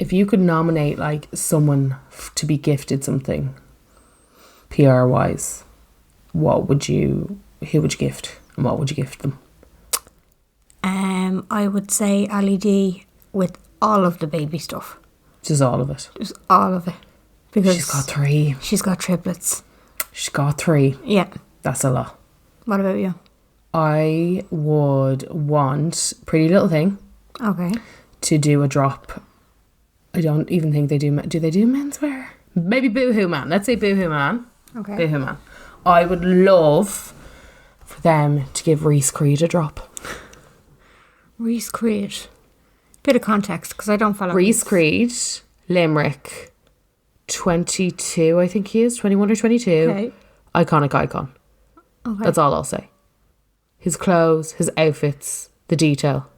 if you could nominate like someone to be gifted something, PR wise, who would you gift and what would you gift them? I would say Ali D with all of the baby stuff. Just all of it. Just all of it. Because she's got 3. She's got triplets. She's got 3. Yeah. That's a lot. What about you? I would want Pretty Little Thing. Okay. To do a drop. I don't even think they do. Do they do menswear? Maybe Boohoo Man. Let's say Boohoo Man. Okay. Boohoo Man. I would love for them to give Reese Creed a drop. Reese Creed. Bit of context, because I don't follow Reese Creed, Limerick, 22, I think he is, 21 or 22. Okay. Iconic icon. Okay. That's all I'll say. His clothes, his outfits, the detail.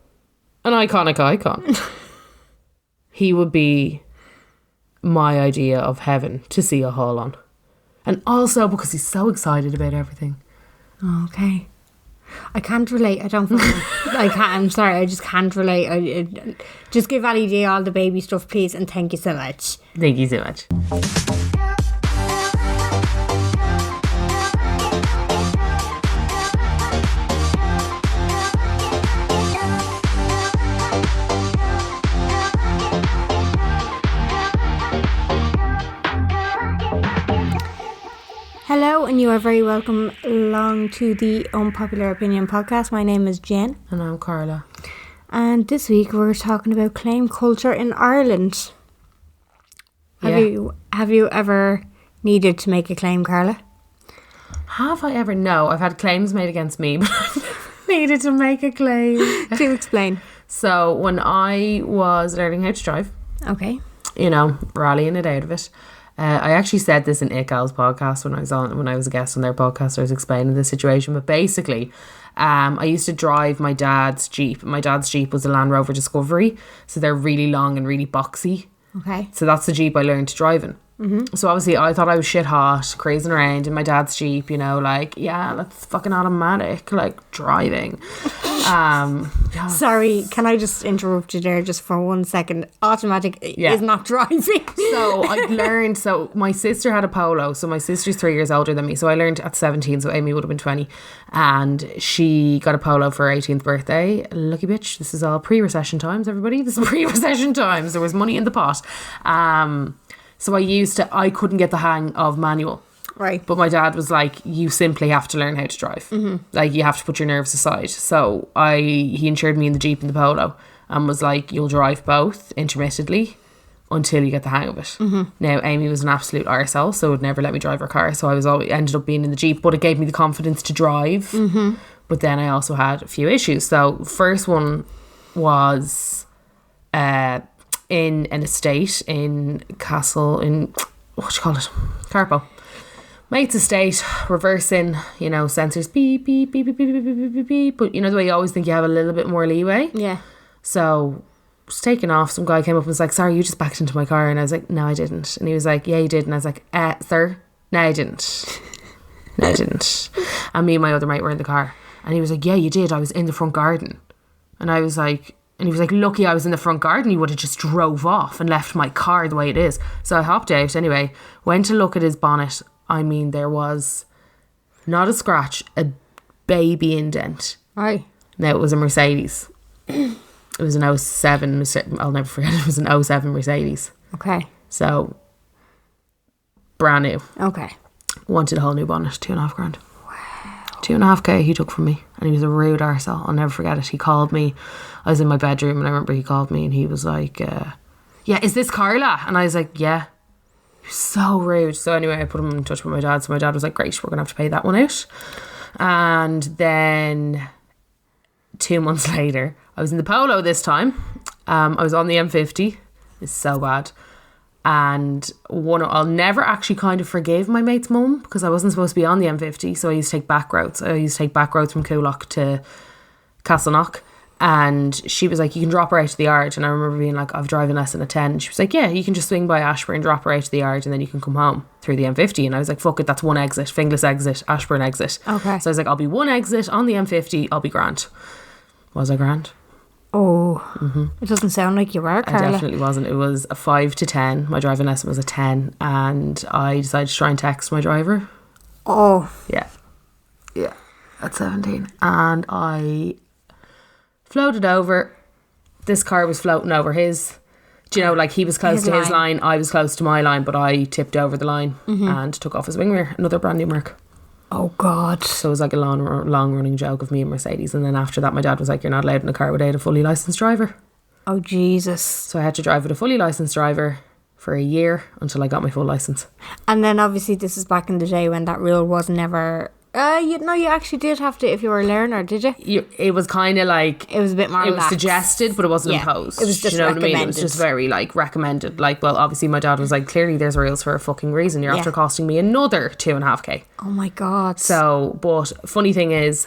An iconic icon. He would be my idea of heaven to see a haul on. And also because he's so excited about everything. Okay. I can't relate. I don't follow. I can't. I'm sorry. I just can't relate. Just give Ali D all the baby stuff, please, and thank you so much. Thank you so much. Hello, and you are very welcome along to the Unpopular Opinion podcast. My name is Jen. And I'm Carla. And this week we're talking about claim culture in Ireland. Have you ever needed to make a claim, Carla? Have I ever? No, I've had claims made against me, but I've never needed to make a claim. Do explain. So when I was learning how to drive, okay, rallying it out of it. I actually said this in Iqal's podcast when I was a guest on their podcast. I was explaining the situation, but basically, I used to drive my dad's Jeep. My dad's Jeep was a Land Rover Discovery, so they're really long and really boxy. Okay. So that's the Jeep I learned to drive in. Mm-hmm. So obviously I thought I was shit hot, cruising around in my dad's Jeep, that's fucking automatic, driving. Sorry, can I just interrupt you there just for 1 second? Automatic is not driving. So I learned, my sister had a Polo, so my sister's 3 years older than me, so I learned at 17, so Amy would have been 20, and she got a Polo for her 18th birthday. Lucky bitch. This is all pre-recession times, everybody. This is pre-recession times. There was money in the pot. So I couldn't get the hang of manual. Right. But my dad was like, you simply have to learn how to drive. Mm-hmm. You have to put your nerves aside. So he insured me in the Jeep and the Polo and was like, you'll drive both intermittently until you get the hang of it. Mm-hmm. Now, Amy was an absolute arsehole, so would never let me drive her car. So ended up being in the Jeep, but it gave me the confidence to drive. Mm-hmm. But then I also had a few issues. So first one was in an estate in Castle, Carpo. Mate's estate, reversing, sensors beep, beep, beep, beep, beep, beep, beep, beep, beep. But the way you always think you have a little bit more leeway. Yeah. So, was taking off. Some guy came up and was like, sorry, you just backed into my car. And I was like, no, I didn't. And he was like, yeah, you did. And I was like, sir, no, I didn't. No, I didn't. And me and my other mate were in the car. And he was like, yeah, you did. I was in the front garden. And I was like, and he was like, lucky I was in the front garden. He would have just drove off and left my car the way it is. So I hopped out anyway, went to look at his bonnet. I mean, there was not a scratch, a baby indent. Right. Now, it was a Mercedes. It was an 07, I'll never forget, it was an 07 Mercedes. Okay. So, brand new. Okay. Wanted a whole new bonnet, $2,500. Wow. $2,500 he took from me. And he was a rude arsehole. I'll never forget it. He called me. I was in my bedroom and I remember he called me and he was like, yeah, is this Carla? And I was like, yeah. He was so rude. So anyway, I put him in touch with my dad. So my dad was like, great, we're going to have to pay that one out. And then 2 months later, I was in the Polo this time. I was on the M50. It's so bad. And I'll never actually kind of forgive my mate's mum because I wasn't supposed to be on the M50. So I used to take back roads. I used to take back roads from Coolock to Castleknock. And she was like, you can drop her out to the yard. And I remember being like, I've driven less than a 10. And she was like, yeah, you can just swing by Ashburn, drop her out to the yard, and then you can come home through the M50. And I was like, fuck it, that's one exit. Finglas exit, Ashburn exit. Okay. So I was like, I'll be one exit on the M50, I'll be grand. Was I grand? Oh, It doesn't sound like you were, I Carla. definitely wasn't. It was a 5 to 10. My driving lesson was a 10, and I decided to try and text my driver. Oh. Yeah. At 17. And I floated over. This car was floating over his. Do you know, like, he was close to his line, I was close to my line, but I tipped over the line and took off his wing mirror. Another brand new Merc. Oh, God. So it was like a long running joke of me and Mercedes. And then after that, my dad was like, you're not allowed in a car without a fully licensed driver. Oh, Jesus. So I had to drive with a fully licensed driver for a year until I got my full licence. And then obviously this is back in the day when that rule was never... you actually did have to if you were a learner, did you? It was kind of like... It was a bit more It was relaxed. Suggested, but it wasn't imposed. It was just Do you know what I mean? It was recommended. just very, like, recommended. Like, well, obviously my dad was like, clearly there's rules for a fucking reason. You're after costing me another 2.5k. Oh, my God. So, but funny thing is,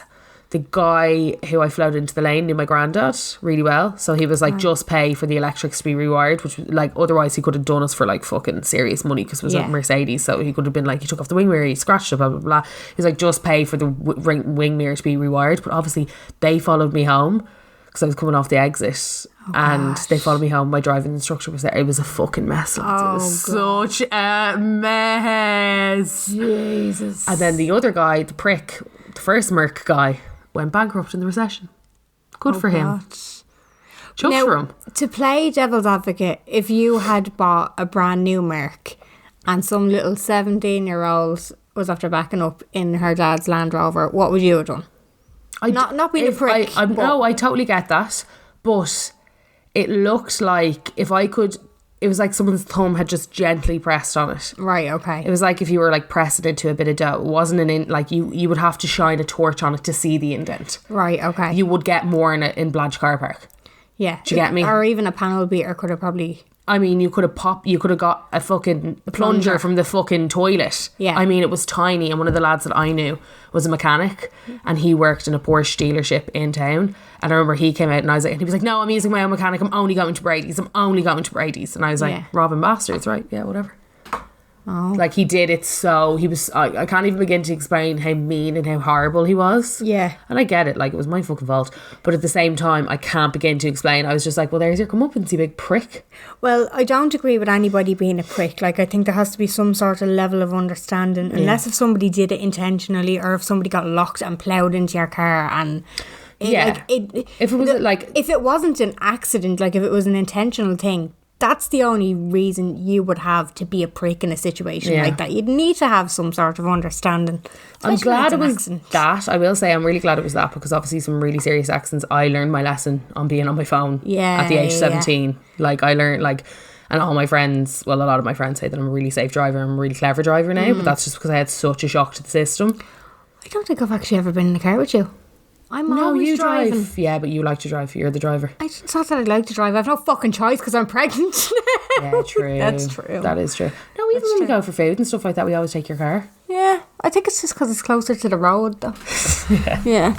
the guy who I floated into the lane knew my granddad really well. So he was like, just pay for the electrics to be rewired, which like, otherwise he could have done us for like fucking serious money because it was a Mercedes. So he could have been like, he took off the wing mirror, he scratched it, blah, blah, blah. He's like, just pay for the wing mirror to be rewired. But obviously they followed me home because I was coming off the exit. And they followed me home. My driving instructor was there. It was a fucking mess, lads. It was such a mess. Jesus. And then the other guy, the prick, the first Merc guy, went bankrupt in the recession. Good for him. Chuffed for him. To play devil's advocate, if you had bought a brand new Merc and some little 17-year-old was after backing up in her dad's Land Rover, what would you have done? Not being a prick. No, I totally get that. But it looked like if I could... It was like someone's thumb had just gently pressed on it. Right, okay. It was like if you were like pressing into a bit of dough. It wasn't like you would have to shine a torch on it to see the indent. Right, okay. You would get more in Blanche Car Park. Yeah. Do you get me? Or even a panel beater could have probably... I mean, you could have got a fucking plunger from the fucking toilet. Yeah. I mean, it was tiny, and one of the lads that I knew was a mechanic, and he worked in a Porsche dealership in town. And I remember he came out and he was like, no, I'm using my own mechanic, I'm only going to Brady's. And I was like, robbing bastards, right? Yeah, whatever. Oh. Like, he did it so... He was... I can't even begin to explain how mean and how horrible he was. Yeah. And I get it. Like, it was my fucking fault. But at the same time, I can't begin to explain. I was just like, well, there's your comeuppance, you big prick. Well, I don't agree with anybody being a prick. Like, I think there has to be some sort of level of understanding. Unless if somebody did it intentionally or if somebody got locked and ploughed into your car and... if it wasn't an accident, like if it was an intentional thing, that's the only reason you would have to be a prick in a situation like that. You'd need to have some sort of understanding. I'm glad it was that. I will say I'm really glad it was that, because obviously some really serious accidents. I learned my lesson on being on my phone at the age of 17. Like, I learned, like, and all my friends, well, a lot of my friends say that I'm a really safe driver, I'm a really clever driver now, but that's just because I had such a shock to the system. I don't think I've actually ever been in a car with you. I'm always driving. Drive. Yeah, but you like to drive. You're the driver. I just thought that I'd like to drive. I have no fucking choice because I'm pregnant. Yeah, true. That's true. That is true. No, even when we go for food and stuff like that, we always take your car. Yeah, I think it's just because it's closer to the road, though. Yeah.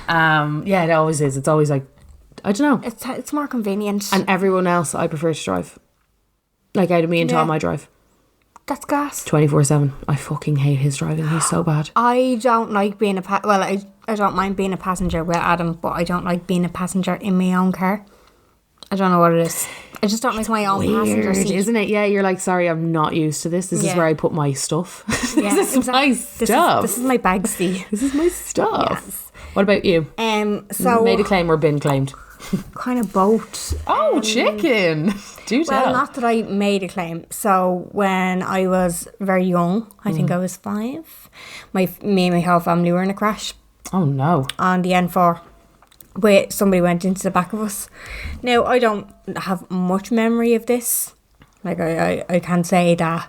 Yeah, it always is. It's always like, I don't know. It's more convenient. And everyone else, I prefer to drive. Like, out of me and Tom, I drive. That's gas. 24/7. I fucking hate his driving. He's so bad. I don't like being I don't mind being a passenger with Adam, but I don't like being a passenger in my own car. I don't know what it is. I just don't like my own passenger seat. Isn't it? Yeah, you're like, sorry, I'm not used to this. This is where I put my stuff. Yeah, this is my stuff. This is my bag seat. This is my stuff. Yes. What about you? So made a claim or been claimed? Kind of both. Oh, chicken. Do tell. Well, not that I made a claim. So when I was very young, I think I was 5, me and my whole family were in a crash. Oh no. On the N4. Where somebody went into the back of us. Now, I don't have much memory of this. Like, I can't say that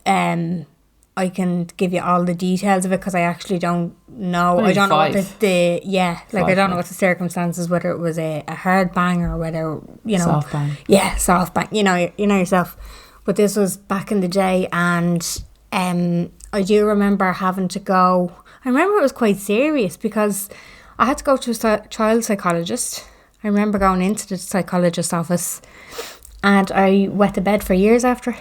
I can give you all the details of it because I actually don't know. I don't know what I don't know what the circumstances, whether it was a hard bang or whether, soft bang. Yeah, soft bang. You know yourself. But this was back in the day, and I do remember having to go. I remember it was quite serious because I had to go to a child psychologist. I remember going into the psychologist's office and I wet the bed for years after.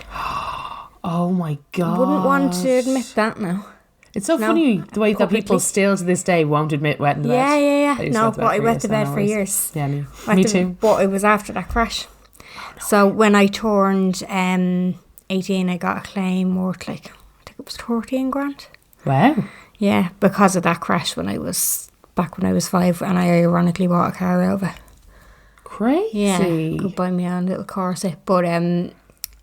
Oh my God. I wouldn't want to admit that now. It's so funny the way that people still to this day won't admit wetting the bed. Yeah. No, but I wet the bed for years. Yeah, me too. But it was after that crash. So when I turned 18, I got a claim worth like, I think it was 13 grand. Wow. Yeah, because of that crash when I was 5, and I ironically bought a car out of it. Crazy. Yeah, could buy me a little Corsa. But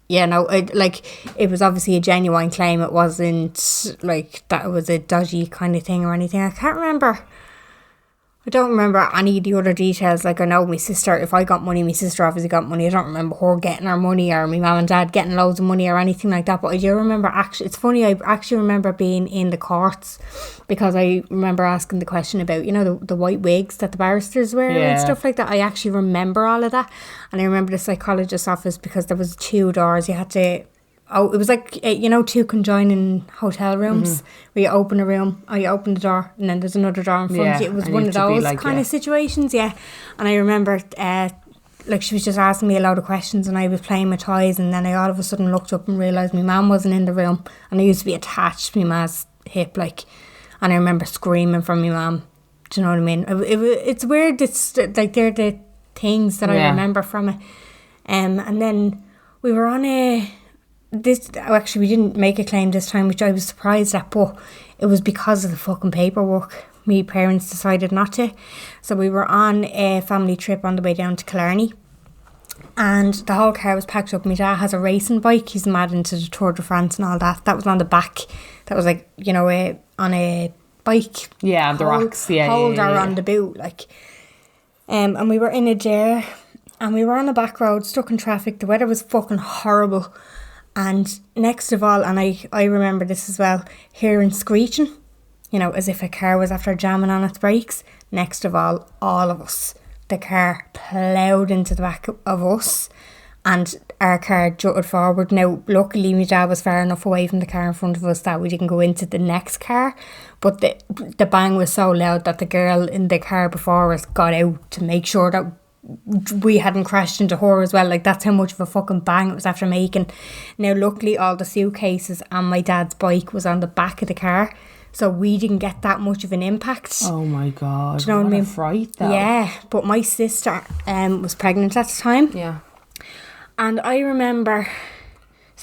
yeah, no, it was obviously a genuine claim. It wasn't like that it was a dodgy kind of thing or anything. I don't remember any of the other details. Like, I know my sister, if I got money, my sister obviously got money. I don't remember her getting her money or my mum and dad getting loads of money or anything like that. But I do remember it's funny, I actually remember being in the courts because I remember asking the question about, you know, the white wigs that the barristers wear and stuff like that. I actually remember all of that. And I remember the psychologist's office because there was 2 doors. You had to... Oh, it was like, you know, 2 conjoining hotel rooms where you open a room, or you open the door, and then there's another door in front of you. It was one of those kind of situations, And I remember, like, she was just asking me a load of questions, and I was playing with toys, and then I all of a sudden looked up and realised my mum wasn't in the room, and I used to be attached to my ma's hip, like, and I remember screaming from my mum. Do you know what I mean? It's weird. It's like, they're the things that I remember from it. And then we were on actually we didn't make a claim this time, which I was surprised at, but it was because of the fucking paperwork. My parents decided not to. So we were on a family trip on the way down to Killarney, and the whole car was packed up. My dad has a racing bike. He's mad into the Tour de France and all that. That was on the back. That was like, you know, on a bike. Yeah, the rocks. Holder on the boot, like. And we were in a dare, and we were on a back road, stuck in traffic. The weather was fucking horrible. And next of all, and I remember this as well, hearing screeching, you know, as if a car was after jamming on its brakes. Next of all of us, the car ploughed into the back of us, and our car jutted forward. Now, luckily, my dad was far enough away from the car in front of us that we didn't go into the next car, but the bang was so loud that the girl in the car before us got out to make sure that we hadn't crashed into her as well. Like, that's how much of a fucking bang it was after making. Now, luckily, all the suitcases and my dad's bike was on the back of the car, so we didn't get that much of an impact. Oh my god. Do you know what I mean? A fright, though. Yeah, but my sister was pregnant at the time. Yeah. And I remember,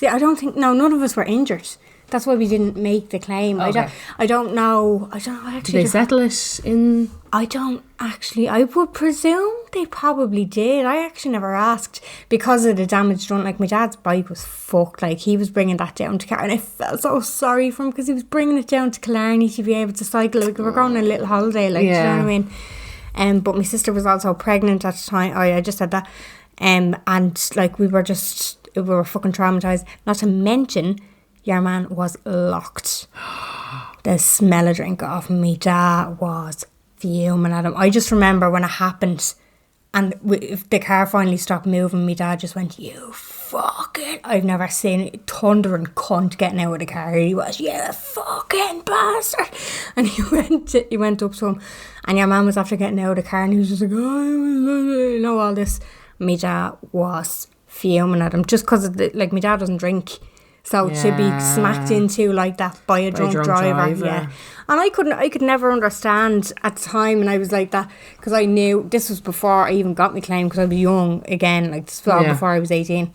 none of us were injured. That's why we didn't make the claim. Okay. I don't know. Did they settle it in? I don't actually. I would presume they probably did. I actually never asked because of the damage done. Like, my dad's bike was fucked. Like, he was bringing that down to Killarney, and I felt so sorry for him because he was bringing it down to Killarney to be able to cycle. Like, we were going on a little holiday. Like, do you know what I mean? But my sister was also pregnant at the time. I just said that. And like, we were fucking traumatized. Not to mention, your man was locked. The smell of drink off me, dad was fuming at him. I just remember when it happened, and if the car finally stopped moving, my dad just went, "You fucking..." I've never seen a thundering cunt getting out of the car. He was, "You fucking bastard," and he went up to him, and your man was after getting out of the car, and he was just like, "Oh, you know, all this." My dad was fuming at him just because of my dad doesn't drink. So to be smacked into like that by a drunk driver. Yeah. And I could never understand at the time, and I was like that because I knew this was before I even got my claim because I was young again, like this was before I was 18.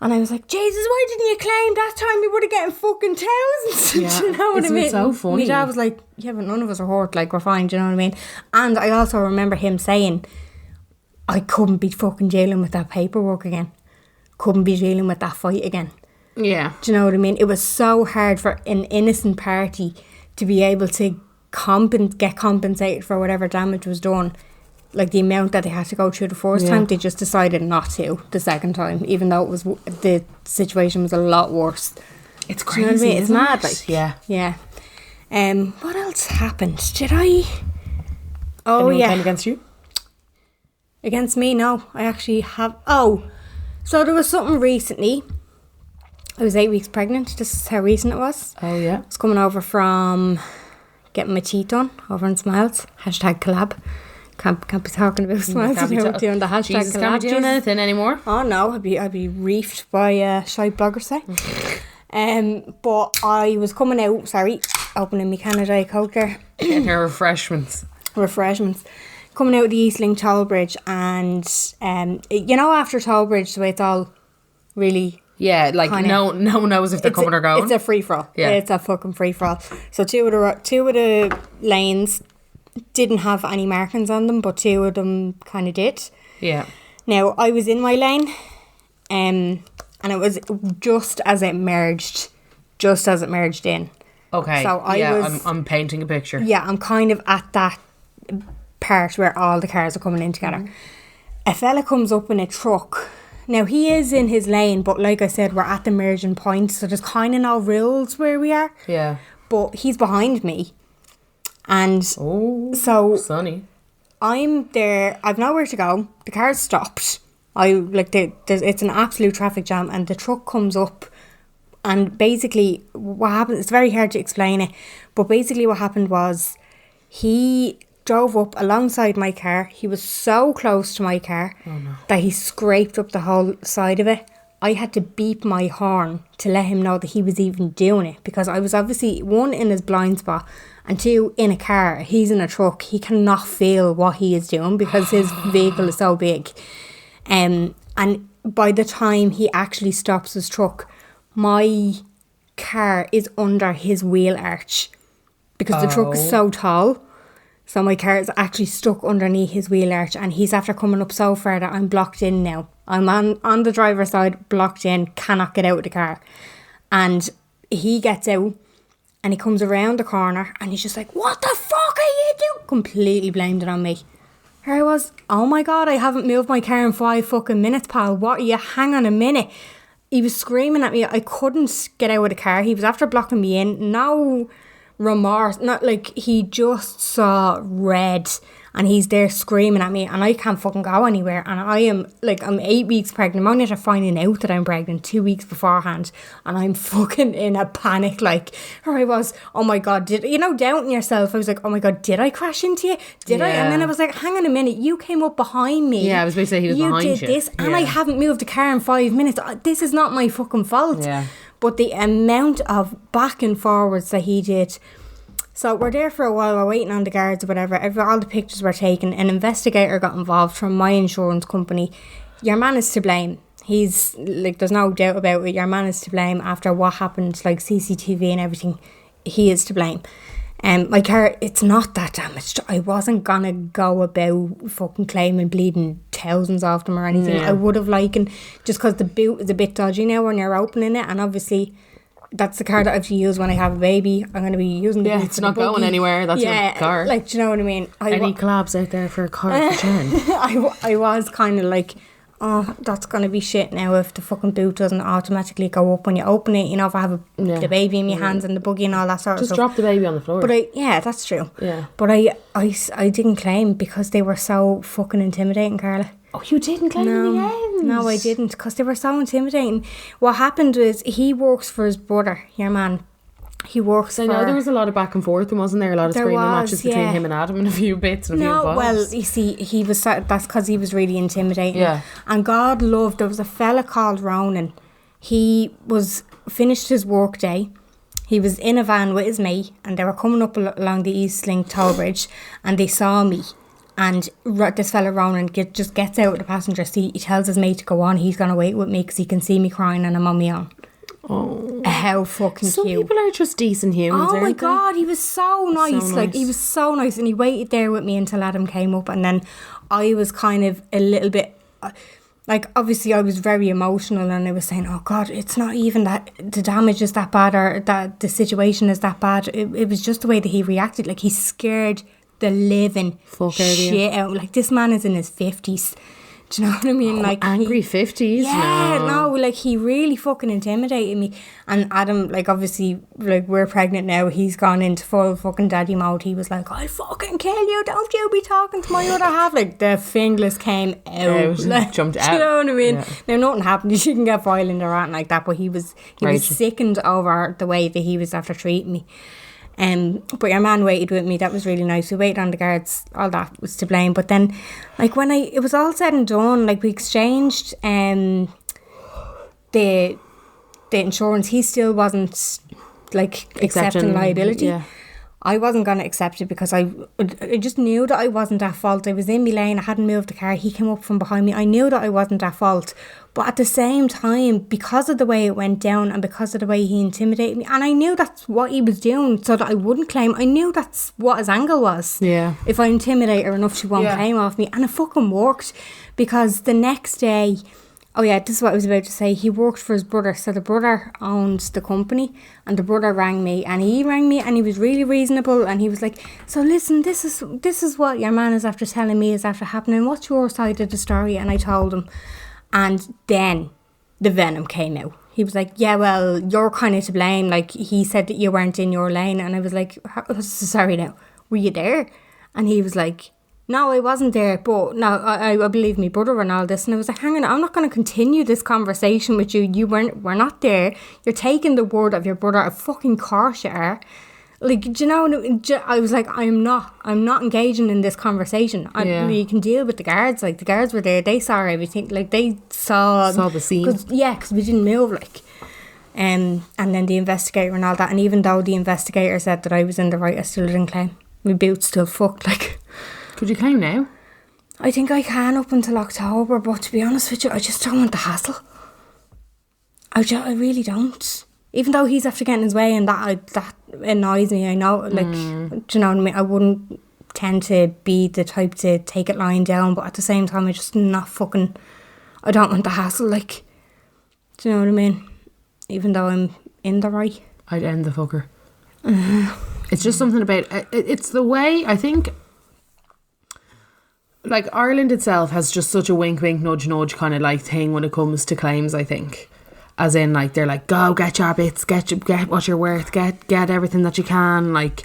And I was like, Jesus, why didn't you claim that time? You would have getting fucking thousands. Yeah. Do you know what I mean? It's so funny. My dad was like, yeah, but none of us are hurt. Like, we're fine. Do you know what I mean? And I also remember him saying, I couldn't be fucking dealing with that paperwork again. Couldn't be dealing with that fight again. Yeah. Do you know what I mean? It was so hard for an innocent party to be able to get compensated for whatever damage was done. Like, the amount that they had to go through the first time, they just decided not to the second time, even though the situation was a lot worse. It's crazy, you know what I mean? It's mad, like. Yeah. Yeah. What else happened? Did I... Oh, Anyone claim against you? Against me? No. I actually have... Oh, so there was something recently. I was 8 weeks pregnant. This is how recent it was. Oh, yeah. I was coming over from getting my teeth done over in Smiles. #collab. Can't be talking about Smiles without doing the hashtag Jesus, collab. can't be doing anything anymore. Oh no, I'd be reefed by shy bloggers say. But I was coming out. Sorry, opening my Canada Coke there. Getting her refreshments. Coming out of the East Link toll bridge, and after toll bridge, the way it's all really... Yeah, like no one knows if they're coming or going. It's a free-for-all. Yeah. It's a fucking free-for-all. So two of the lanes didn't have any markings on them, but two of them kind of did. Yeah. Now, I was in my lane, and it was just as it merged in. Okay. So I'm painting a picture. Yeah, I'm kind of at that part where all the cars are coming in together. Mm-hmm. A fella comes up in a truck. Now, he is in his lane, but like I said, we're at the merging point, so there's kind of no rules where we are. Yeah. But he's behind me. And so... Sunny. I'm there. I've nowhere to go. The car's stopped. It's an absolute traffic jam, and the truck comes up. And basically, what happened... It's very hard to explain it. But basically what happened was he... drove up alongside my car. He was so close to my car that he scraped up the whole side of it. I had to beep my horn to let him know that he was even doing it, because I was obviously, one, in his blind spot, and two, in a car. He's in a truck. He cannot feel what he is doing because his vehicle is so big. And by the time he actually stops his truck, my car is under his wheel arch because the truck is so tall. So my car is actually stuck underneath his wheel arch, and he's after coming up so far that I'm blocked in now. I'm on the driver's side, blocked in, cannot get out of the car. And he gets out and he comes around the corner and he's just like, "What the fuck are you doing?" Completely blamed it on me. Here I was, "Oh my God, I haven't moved my car in 5 fucking minutes, pal. What are you? Hang on a minute." He was screaming at me. I couldn't get out of the car. He was after blocking me in. No remorse, not like, he just saw red and he's there screaming at me, and I can't fucking go anywhere, and I am like, I'm 8 weeks pregnant. I'm only after finding out that I'm pregnant 2 weeks beforehand, and I'm fucking in a panic. Like, or I was, oh my God, doubting yourself. I was like, oh my God, did I crash into you? Did I? And then I was like, hang on a minute, you came up behind me. Yeah, I was going to say he was behind you. You did this, and I haven't moved the car in 5 minutes. This is not my fucking fault. Yeah. But the amount of back and forwards that he did. So we're there for a while, we're waiting on the guards or whatever. All the pictures were taken. An investigator got involved from my insurance company. Your man is to blame. He's, like, there's no doubt about it. Your man is to blame after what happened, like CCTV and everything. He is to blame. My car, it's not that damaged. I wasn't gonna go about fucking claiming bleeding thousands of them or anything. I would have likened, just because the boot is a bit dodgy now when you're opening it, and obviously that's the car that I have to use when I have a baby. I'm going to be using the it's not going anywhere. That's your car. Like, do you know what I mean? Any collabs out there for a car for Jen? I was kind of like, oh, that's going to be shit now if the fucking boot doesn't automatically go up when you open it. If I have the baby in my hands and the buggy and all that sort of stuff. Just drop the baby on the floor. But that's true. Yeah. But I didn't claim because they were so fucking intimidating, Carla. Oh, you didn't claim in the end? No, I didn't, because they were so intimidating. What happened was, he works for his brother, your man. He works I know there was a lot of back and forth, and wasn't there? A lot of screaming matches between him and Adam and a few bits and a few balls. No, well, you see, that's because he was really intimidating. Yeah. And God loved, there was a fella called Ronan. He was finished his work day. He was in a van with his mate, and they were coming up along the East Link toll bridge, and they saw me. And this fella Ronan just gets out of the passenger seat. He tells his mate to go on. He's going to wait with me because he can see me crying and I'm on my own. Oh, how fucking Some cute. people are just decent humans. Oh my God, he was so nice. Like, he was so nice, and he waited there with me until Adam came up, and then I was kind of a little bit, like, obviously I was very emotional, and I was saying, oh God, it's not even that the damage is that bad or that the situation is that bad. It was just the way that he reacted. Like, he scared the living shit out. Like, this man is in his 50s. Do you know what I mean? Like, angry 50s. Yeah, no, like, he really fucking intimidated me. And Adam, like, obviously, like, we're pregnant now. He's gone into full fucking daddy mode. He was like, I'll fucking kill you. Don't you be talking to my other half. Like, the fingless came out. Like, jumped out. Do you know what I mean? Yeah. Now, nothing happened. You shouldn't get violent or anything like that. But he was sickened over the way that he was after treating me. But your man waited with me. That was really nice. We waited on the guards. All that was to blame. But then, like, when it was all said and done, like, we exchanged the insurance. He still wasn't accepting liability. Yeah. I wasn't going to accept it because I just knew that I wasn't at fault. I was in my lane, I hadn't moved the car, he came up from behind me. I knew that I wasn't at fault. But at the same time, because of the way it went down and because of the way he intimidated me, and I knew that's what he was doing so that I wouldn't claim, I knew that's what his angle was. Yeah. If I intimidate her enough, she won't claim off me. And it fucking worked, because the next day... Oh yeah, this is what I was about to say. He worked for his brother. So the brother owns the company, and the brother rang me, and he was really reasonable, and he was like, so listen, this is what your man is after telling me is after happening. What's your side of the story? And I told him. And then the venom came out. He was like, yeah, well, you're kind of to blame. Like, he said that you weren't in your lane. And I was like, sorry now, were you there? And he was like, no, I wasn't there, but no, I believe my brother and all this. And I was like, hang on, I'm not going to continue this conversation with you. We're not there. You're taking the word of your brother. Of fucking course you are. Like, do you know, I was like, I'm not engaging in this converation. You can deal with the guards. Like, the guards were there. They saw everything. Like, they saw the scene. Because we didn't move, like. And then the investigator and all that. And even though the investigator said that I was in the right, I still didn't claim. My boot's still fucked, like. Could you claim now? I think I can up until October, but to be honest with you, I just don't want the hassle. I really don't. Even though he's after getting his way, and that annoys me. I know, like, do you know what I mean? I wouldn't tend to be the type to take it lying down, but at the same time, I just not fucking... I don't want the hassle, like... Do you know what I mean? Even though I'm in the right. I'd end the fucker. It's just something about... It's the way, I think... Like, Ireland itself has just such a wink, wink, nudge, nudge kind of like thing when it comes to claims, I think. As in, like, they're like, go, get your bits, get what you're worth, get everything that you can, like...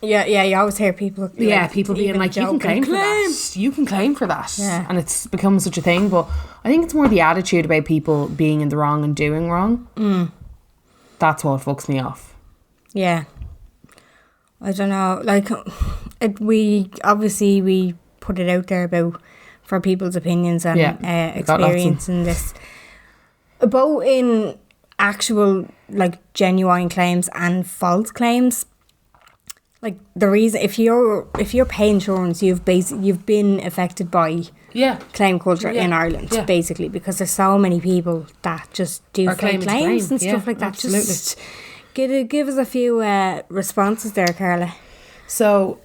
Yeah, you always hear people... people being like, you can claim for that. You can claim for that. Yeah. And it's become such a thing, but I think it's more the attitude about people being in the wrong and doing wrong. That's what fucks me off. Yeah. I don't know, like, we put it out there for people's opinions and experience in this, both in actual, like, genuine claims and false claims. Like, the reason, if you're paying insurance, you've been affected by claim culture in Ireland, basically, because there's so many people that just do fake claims and stuff like that. Absolutely. Just give us a few responses there, Carla. So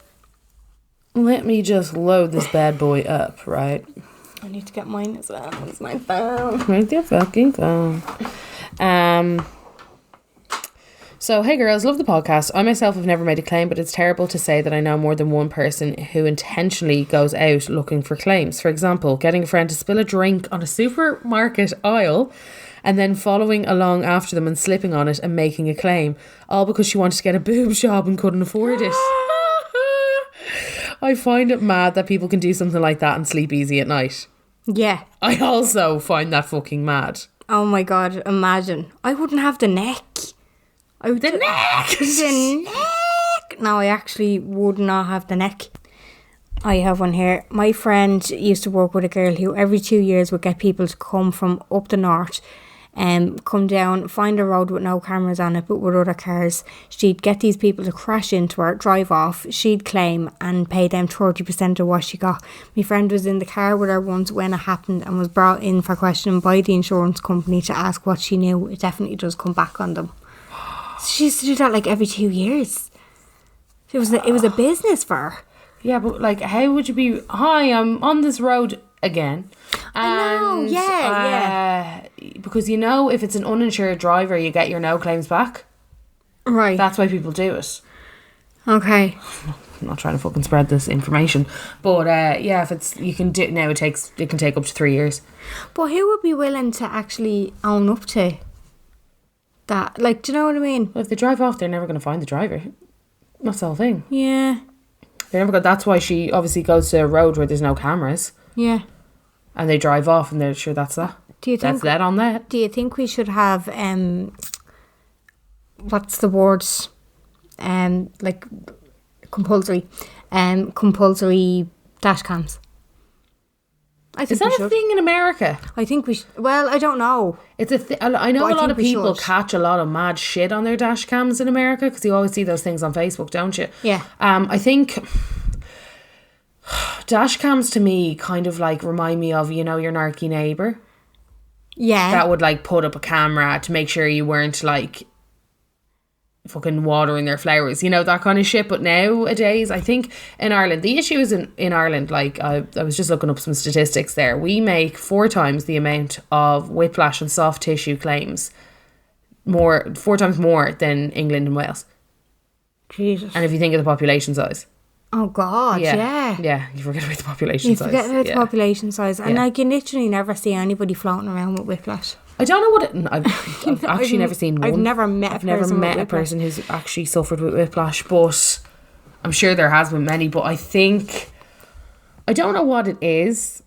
let me just load this bad boy up, right? I need to get mine as well. It's my phone. Where's your fucking phone? So, hey girls, love the podcast. I myself have never made a claim, but it's terrible to say that I know more than one person who intentionally goes out looking for claims. For example, getting a friend to spill a drink on a supermarket aisle and then following along after them and slipping on it and making a claim, all because she wanted to get a boob job and couldn't afford it. I find it mad that people can do something like that and sleep easy at night. Yeah. I also find that fucking mad. Oh my God, imagine. I wouldn't have the neck. The neck! No, I actually would not have the neck. I have one here. My friend used to work with a girl who every 2 years would get people to come from up the north and come down, find a road with no cameras on it but with other cars. She'd get these people to crash into her, drive off, she'd claim and pay them 30% of what she got. My friend was in the car with her once when it happened and was brought in for questioning by the insurance company to ask what she knew. It definitely does come back on them. She used to do that like every 2 years. It was a business for her. Yeah, but like, how would you be? Hi, I'm on this road again. I know, yeah. Because you know, if it's an uninsured driver, you get your no claims back. Right. That's why people do it. Okay. I'm not trying to fucking spread this information, but if it's you can do now, it can take up to 3 years. But who would be willing to actually own up to that? Like, do you know what I mean? Well, if they drive off, they're never going to find the driver. That's the whole thing. Yeah. They're never going. That's why she obviously goes to a road where there's no cameras. Yeah. And they drive off, and they're sure that's that. Do you think that's that on that? Do you think we should have what's the words? Like compulsory dash cams. I think Is that we a should. thing in America? I think we should. Well, I don't know. It's a I know But I a lot think of we people should. catch a lot of mad shit on their dash cams in America because you always see those things on Facebook, don't you? Yeah. I think dash cams to me kind of like remind me of, your narky neighbour Yeah. that would like put up a camera to make sure you weren't like fucking watering their flowers, that kind of shit. But nowadays, I think in Ireland, the issue is in Ireland, like I was just looking up some statistics there. We make 4 times the amount of whiplash and soft tissue claims, 4 times more than England and Wales. Jesus. And if you think of the population size. Oh, God, yeah. Yeah, you forget about the population You size. forget about the Yeah. population size. And, Yeah. like, you literally never see anybody floating around with whiplash. I don't know what it... I've actually never seen one. I've never met a person who's actually suffered with whiplash, but I'm sure there has been many. But I think... I don't know what it is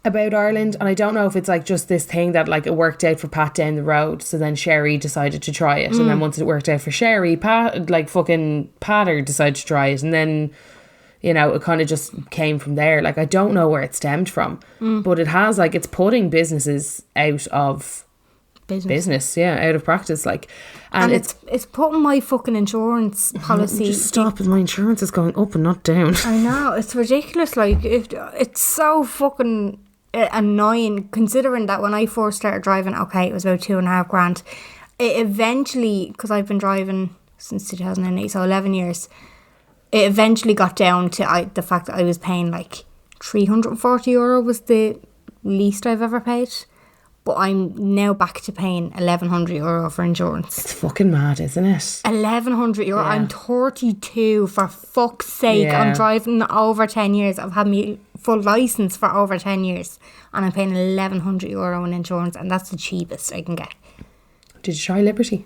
about Ireland, and I don't know if it's like just this thing that like it worked out for Pat down the road, so then Sherry decided to try it, and then once it worked out for Sherry, Patter decided to try it, and then it kind of just came from there. Like I don't know where it stemmed from, but it has like it's putting businesses out of business, out of practice, like, and it's putting my fucking insurance policy. Just stop! My insurance is going up and not down. I know, it's ridiculous. Like it's so fucking annoying, considering that when I first started driving, okay, it was about $2,500. It eventually, because I've been driving since 2008, so 11 years, it eventually got down to the fact that I was paying like €340 was the least I've ever paid. But I'm now back to paying €1,100 for insurance. It's fucking mad, isn't it? €1,100. Yeah. I'm 32, for fuck's sake. Yeah. I'm driving over 10 years. I've had my full licence for over 10 years. And I'm paying €1,100 in insurance. And that's the cheapest I can get. Did you try Liberty?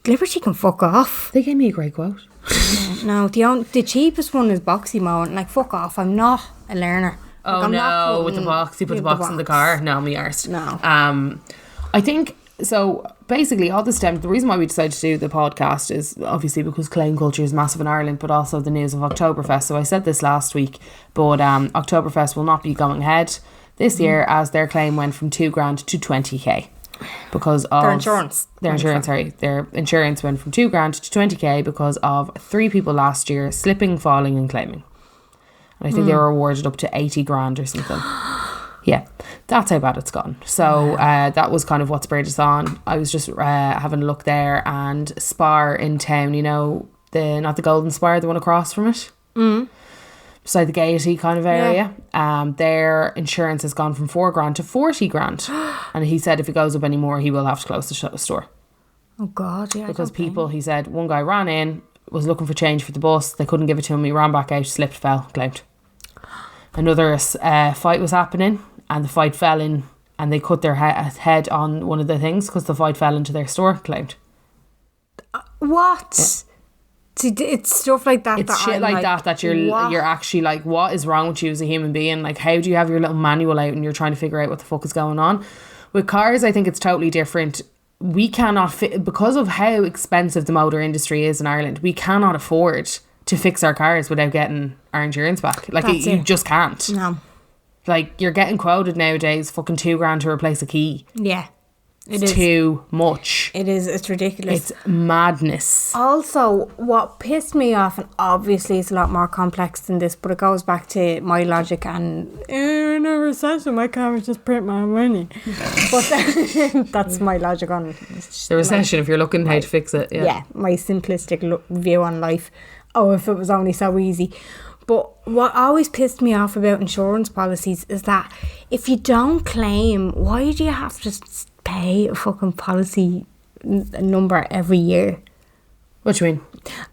Liberty can fuck off. They gave me a great quote. No, the cheapest one is Boxy Mode. And like, fuck off. I'm not a learner. Oh, like, no, with the box. You put the box in the car. No, me arse. No. I think, so basically all this time, the reason why we decided to do the podcast is obviously because claim culture is massive in Ireland, but also the news of Oktoberfest. So I said this last week, but Oktoberfest will not be going ahead this year as their claim went from $2,000 to $20,000 because of their insurance went from $2,000 to $20,000 because of 3 people last year slipping, falling and claiming. And I think they were awarded up to 80 grand or something. Yeah, that's how bad it's gone. So that was kind of what spurred us on. I was just having a look there, and Spar in town, not the Golden Spar, the one across from it, beside the Gaiety kind of area. Their insurance has gone from 4 grand to 40 grand, and he said if it goes up anymore, he will have to close the store. Oh God, yeah. Because people, he said, one guy ran in, was looking for change for the bus. They couldn't give it to him. He ran back out, slipped, fell, claimed. Another fight was happening, and the fight fell in, and they cut their head on one of the things because the fight fell into their store, claimed. What? Yeah. See, it's stuff like that. It's shit like that you're actually like, what is wrong with you as a human being? Like, how do you have your little manual out and you're trying to figure out what the fuck is going on? With cars, I think it's totally different. We cannot fit, because of how expensive the motor industry is in Ireland, we cannot afford to fix our cars without getting our insurance back. Like, you just can't. No. Like, you're getting quoted nowadays fucking $2 grand to replace a key. Yeah. It's too much. It is. It's ridiculous. It's madness. Also, what pissed me off, and obviously it's a lot more complex than this, but it goes back to my logic and in a recession, my car would just print my money. But that's my logic on the recession, if you're looking how to fix it. Yeah, my simplistic view on life. Oh, if it was only so easy. But what always pissed me off about insurance policies is that if you don't claim, why do you have to pay a fucking policy number every year? What do you mean?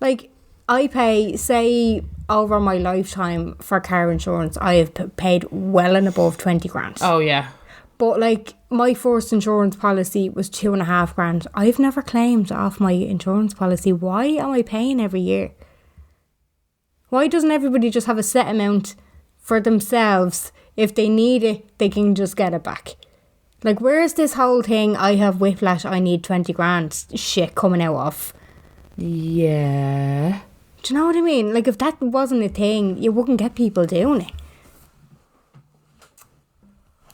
Like, I pay, say, over my lifetime for car insurance, I have paid well and above 20 grand. Oh, yeah. But, like, my first insurance policy was 2.5 grand. I've never claimed off my insurance policy. Why am I paying every year? Why doesn't everybody just have a set amount for themselves? If they need it, they can just get it back. Like, where's this whole thing, I have whiplash, I need 20 grand shit coming out of? Yeah. Do you know what I mean? Like, if that wasn't a thing, you wouldn't get people doing it.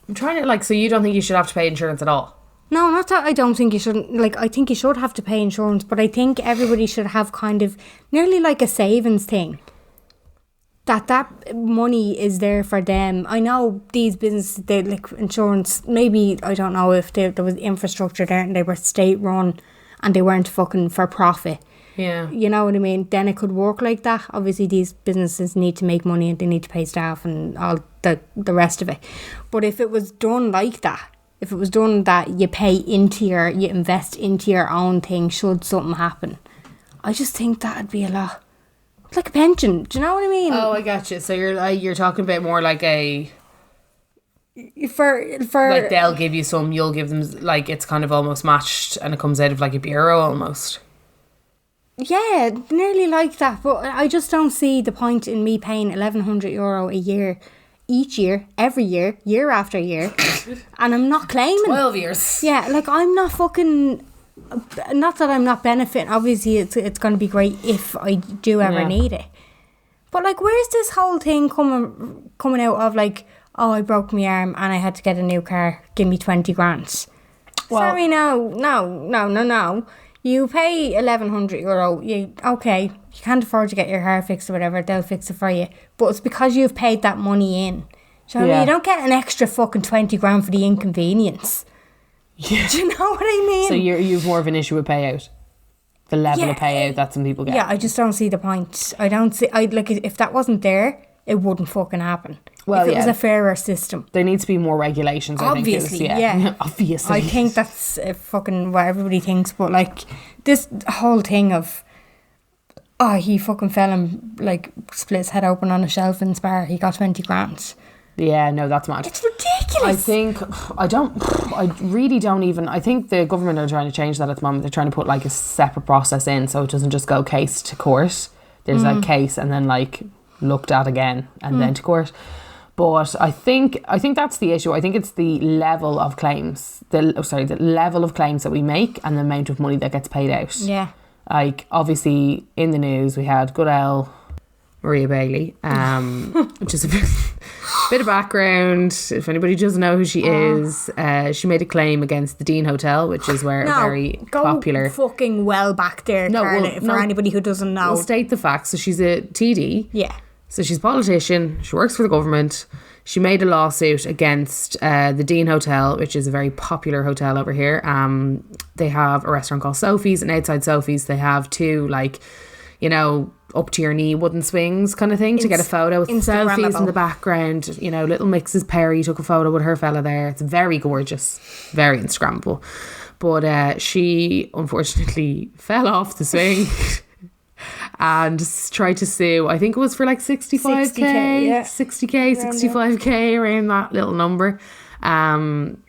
I'm trying to, so you don't think you should have to pay insurance at all? No, not that I don't think you shouldn't. I think you should have to pay insurance, but I think everybody should have kind of nearly like a savings thing. That money is there for them. I know these businesses, they insurance, maybe, I don't know if there was infrastructure there and they were state run and they weren't fucking for profit. Yeah. You know what I mean? Then it could work like that. Obviously, these businesses need to make money and they need to pay staff and all the rest of it. But if it was done like that, if it was done that you you invest into your own thing should something happen, I just think that'd be a lot. Like a pension. Do you know what I mean? Oh, I got you. So you're talking about more like a... For like they'll give you some, you'll give them, it's kind of almost matched and it comes out of like a bureau almost. Yeah, nearly like that. But I just don't see the point in me paying €1,100 a year, each year, every year, year after year, and I'm not claiming. 12 years. Yeah, I'm not fucking... Not that I'm not benefiting. Obviously, it's going to be great if I do ever need it. But where's this whole thing coming out of oh, I broke my arm and I had to get a new car. Give me 20 grand. Well, sorry, no. You pay €1,100. Okay, you can't afford to get your car fixed or whatever. They'll fix it for you. But it's because you've paid that money in. Do you know what I mean? You don't get an extra fucking 20 grand for the inconvenience. Yeah. Do you know what I mean? So you've more of an issue with payout, the level of payout that some people get. Yeah, I just don't see the point. I don't see. If that wasn't there, it wouldn't fucking happen. Well, if it was a fairer system, there needs to be more regulations. Obviously, obviously. I think that's fucking what everybody thinks, but this whole thing of, oh, he fucking fell and split his head open on a shelf in Spar. He got 20 grand. Yeah, no, that's mad. It's ridiculous. I really don't even, I think the government are trying to change that at the moment. They're trying to put a separate process in so it doesn't just go case to court. There's case and then looked at again and then to court. But I think that's the issue. I think it's the level of claims, the level of claims that we make and the amount of money that gets paid out. Yeah. Obviously in the news we had good old Alria Bailey, which is a bit of background. If anybody doesn't know who she is, she made a claim against the Dean Hotel, which is where a very popular... fucking well back there, for anybody who doesn't know. I'll state the facts. So she's a TD. Yeah. So she's a politician. She works for the government. She made a lawsuit against the Dean Hotel, which is a very popular hotel over here. They have a restaurant called Sophie's, and outside Sophie's they have two up to your knee wooden swings kind of thing to get a photo with selfies in the background. Little Mrs. Perry took a photo with her fella there. It's very gorgeous, very Instagrammable. But she unfortunately fell off the swing and tried to sue. I think it was for 65k, 60k, 65k, around that little number.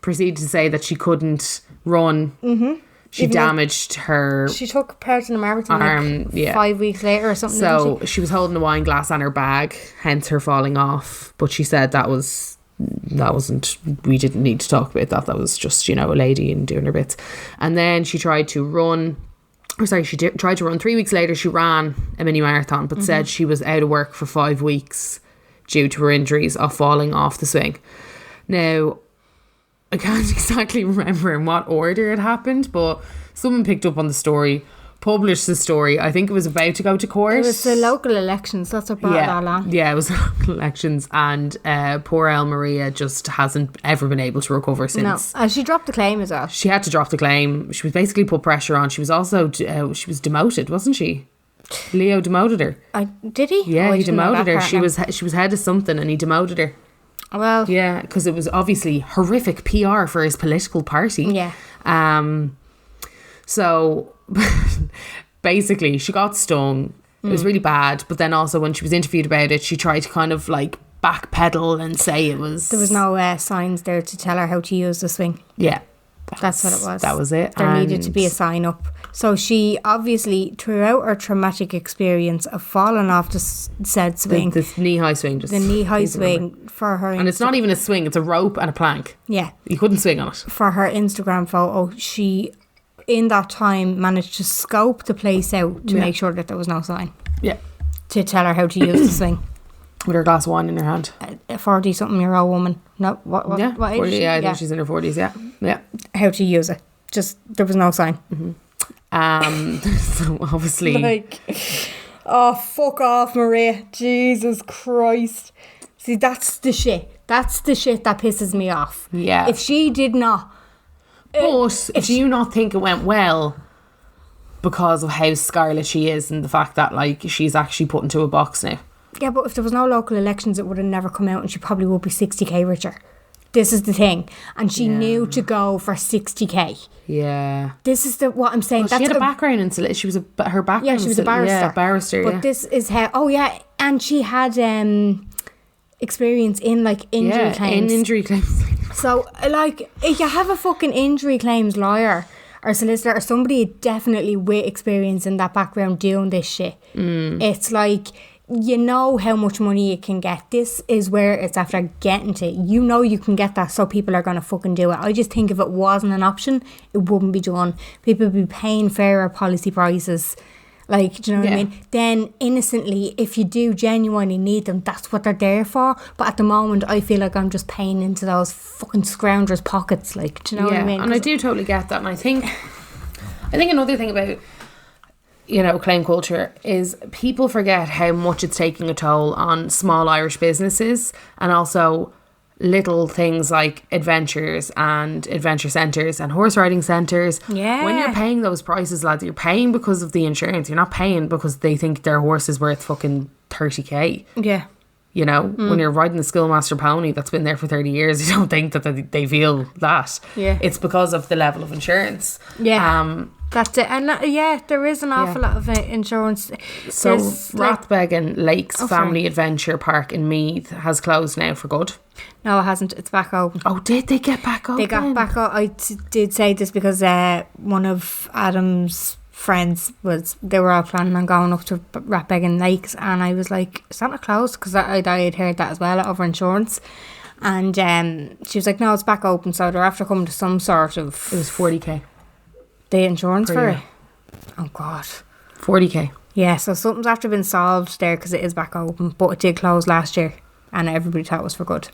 Proceeded to say that she couldn't run. Mm-hmm. She damaged her... She took part in a marathon arm, 5 weeks later or something. So she was holding a wine glass on her bag, hence her falling off. But she said that wasn't... We didn't need to talk about that. That was just, a lady and doing her bits. And then she tried to run... she tried to run 3 weeks later. She ran a mini marathon, but said she was out of work for 5 weeks due to her injuries of falling off the swing. Now... I can't exactly remember in what order it happened, but someone picked up on the story, published the story. I think it was about to go to court. It was the local elections. That's what brought it all on. Yeah, it was the local elections, and poor El Maria just hasn't ever been able to recover since. No, and she dropped the claim as well. She had to drop the claim. She was basically put pressure on. She was also she was demoted, wasn't she? Leo demoted her. Did he? Yeah, he demoted her. She was head of something, and he demoted her. Well, yeah, because it was obviously horrific PR for his political party. Yeah. So basically, she got stung. It was really bad. But then also, when she was interviewed about it, she tried to kind of backpedal and say it was... There was no signs there to tell her how to use the swing. Yeah. That's what it was. That was it. There needed to be a sign up. So she obviously, throughout her traumatic experience of falling off the said swing... This knee-high swing. The knee-high swing for her... And it's not even a swing, it's a rope and a plank. Yeah. You couldn't swing on it. For her Instagram photo, she, in that time, managed to scope the place out to make sure that there was no sign. Yeah. To tell her how to use the swing. With her glass of wine in her hand. A 40-something-year-old woman. No, what age 40, is she? I think she's in her 40s, yeah. How to use it. Just, there was no sign. So obviously... Oh, fuck off, Maria. Jesus Christ. See, that's the shit. That's the shit that pisses me off. Yeah. If she did not... But do you not think it went well because of how scarlet she is and the fact that, like, she's actually put into a box now? Yeah, but if there was no local elections, it would have never come out and she probably would be 60k richer. This is the thing. And she knew to go for 60k. Yeah. This is what I'm saying. Well, she had a background in solicitor. She was her background. Yeah, she was a barrister. Yeah, barrister. But this is how. Oh yeah, and she had experience in like injury claims. In injury claims. So like, if you have a fucking injury claims lawyer or solicitor or somebody definitely with experience in that background doing this shit, it's like, you know how much money you can get. This is where it's after getting to. You know you can get that, so people are going to fucking do it. I just think if it wasn't an option, it wouldn't be done. People would be paying fairer policy prices. Like, do you know what I mean? Then innocently, if you do genuinely need them, that's what they're there for. But at the moment, I feel like I'm just paying into those fucking scroungers' pockets. Like, do you know what I mean? And I do totally get that. And I think another thing about, you know, claim culture is people forget how much it's taking a toll on small Irish businesses and also little things like adventures and adventure centres and horse riding centres. Yeah. When you're paying those prices, lads, you're paying because of the insurance. You're not paying because they think their horse is worth fucking 30k. Yeah. You know, when you're riding the Schoolmaster pony that's been there for 30 years, you don't think that they feel that. Yeah. It's because of the level of insurance. Yeah. That's it. And there is an awful lot of insurance. So Rathbeggan Lakes Family Adventure Park in Meath has closed now for good. No, it hasn't. It's back open. Oh, did they get back open? They got back open. I did say this because one of Adam's friends they were all planning on going up to Rathbeggan Lakes, and I was like, is that not closed? Because I had heard that as well over insurance. And she was like, no, it's back open. So they're after coming to some sort of... It was 40k. The insurance for it? Oh, God. 40k. Yeah, so something's after been solved there because it is back open, but it did close last year and everybody thought it was for good.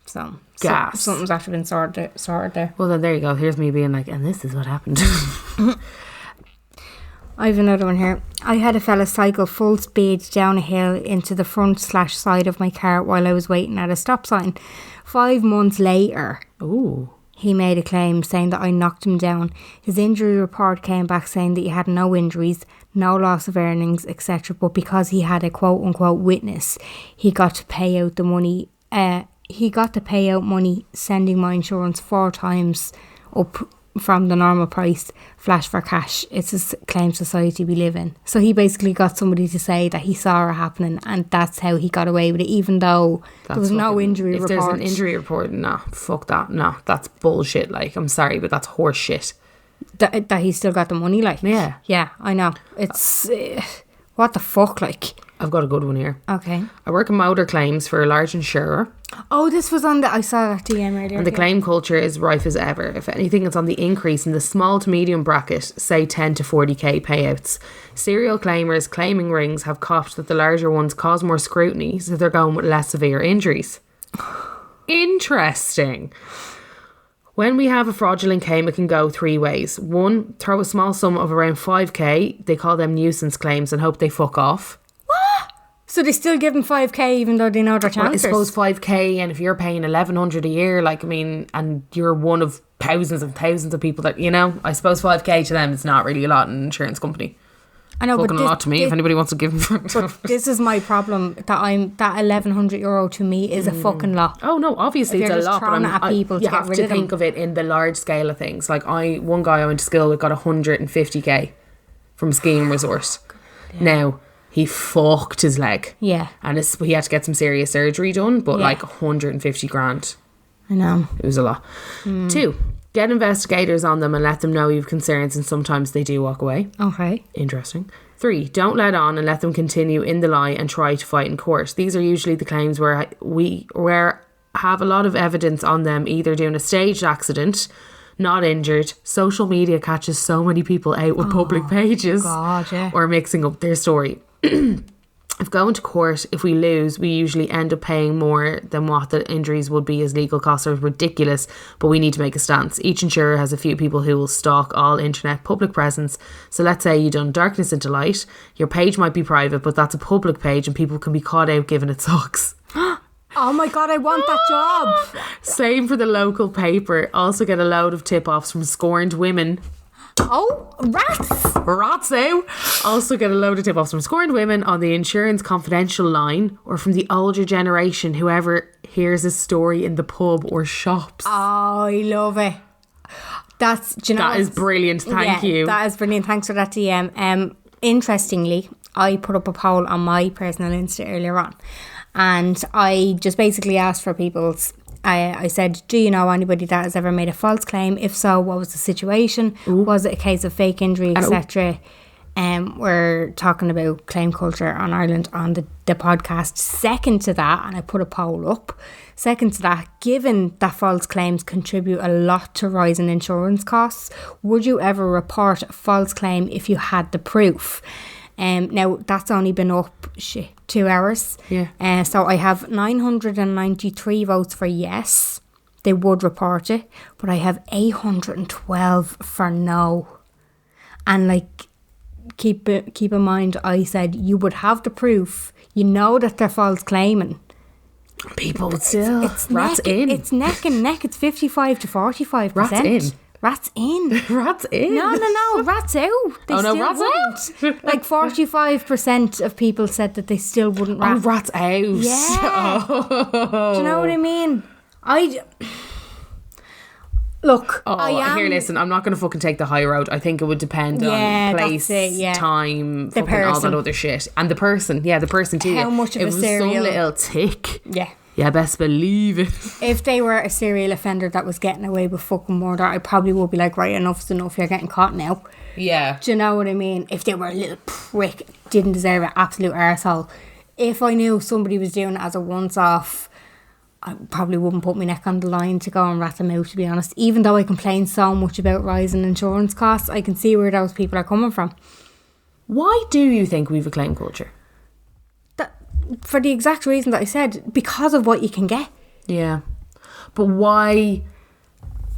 So something's after been sorted there. Well, then there you go. Here's me being like, and this is what happened. I have another one here. I had a fella cycle full speed down a hill into the front/side of my car while I was waiting at a stop sign. 5 months later... Ooh. He made a claim saying that I knocked him down. His injury report came back saying that he had no injuries, no loss of earnings, etc. But because he had a quote-unquote witness, he got to pay out the money. He got to pay out money, sending my insurance 4 times up from the normal price, flash for cash. It's a claim society we live in. So he basically got somebody to say that he saw it happening, and that's how he got away with it, even though there was no injury report. If there's an injury report, nah, fuck that. Nah, that's bullshit. Like, I'm sorry, but that's horse shit. That he still got the money, like. Yeah. Yeah, I know. It's... what the fuck, like? I've got a good one here. Okay. I work in motor claims for a large insurer. Oh, this was on I saw that DM earlier. And the claim culture is rife as ever. If anything, it's on the increase in the small to medium bracket, say 10 to 40k payouts. Serial claimers claiming rings have copped that the larger ones cause more scrutiny, so they're going with less severe injuries. Interesting. When we have a fraudulent claim, it can go 3 ways. 1, throw a small sum of around 5k, they call them nuisance claims, and hope they fuck off. What? So they still give them 5k even though they know their chances? Well, I suppose 5k, and if you're paying 1,100 a year, like, I mean, and you're one of thousands and thousands of people that, you know, I suppose 5k to them is not really a lot in an insurance company. I know, fucking but a lot to me if anybody wants to give them. But this is my problem, that €1,100 to me is a fucking lot. Oh no, obviously it's a lot, but you have to think of it in the large scale of things. Like one guy I went to school with got 150k from skiing resort. Now he fucked his leg. Yeah, and he had to get some serious surgery done, but like 150 grand. I know, it was a lot. 2, get investigators on them and let them know you've concerns, and sometimes they do walk away. Okay. Interesting. 3, don't let on and let them continue in the lie and try to fight in court. These are usually the claims where we have a lot of evidence on them either doing a staged accident, not injured. Social media catches so many people out with public pages, God, yeah, or mixing up their story. If going to court, if we lose, we usually end up paying more than what the injuries would be, as legal costs are ridiculous, but we need to make a stance. Each insurer has a few people who will stalk all internet public presence. So let's say you done darkness into light. Your page might be private, but that's a public page and people can be caught out giving it sucks. Oh my God, I want that job. Same for the local paper. Also get a load of tip-offs from scorned women. Oh, rats. Rats out. Also get a load of tip-offs from scorned women on the insurance confidential line, or from the older generation, whoever hears a story in the pub or shops. Oh, I love it. That's, do you know, that is brilliant. Thank you. That is brilliant. Thanks for that DM. Interestingly, I put up a poll on my personal Insta earlier on, and I just basically asked for people's. I said, do you know anybody that has ever made a false claim? If so, what was the situation? Ooh. Was it a case of fake injury, etc.? We're talking about claim culture on Ireland on the podcast. Second to that, and I put a poll up, second to that, given that false claims contribute a lot to rising insurance costs, would you ever report a false claim if you had the proof? Now that's only been up 2 hours. Yeah. So I have 993 votes for yes, they would report it, but I have 812 for no. And like, keep in mind, I said you would have the proof. You know that they're false claiming. People would still. It's neck and neck. It's 55 to 45%. Rats in. Rats in. Rats in. No. Rats out. They rats out. Like 45% of people said that they still wouldn't rat. Oh, rats out. Yeah. Oh. Do you know what I mean? Look, here, listen, I'm not going to fucking take the high road. I think it would depend on place, time, the fucking person. all that other shit. And the person too. How much of a serial... It was some little tick. Yeah. Yeah, best believe it. If they were a serial offender that was getting away with fucking murder, I probably would be like, right, enough's enough, you're getting caught now. Yeah. Do you know what I mean? If they were a little prick, didn't deserve it, absolute arsehole. If I knew somebody was doing it as a once-off, I probably wouldn't put my neck on the line to go and rat them out, to be honest. Even though I complain so much about rising insurance costs, I can see where those people are coming from. Why do you think we've a claim culture? For the exact reason that I said, because of what you can get. Yeah. But why,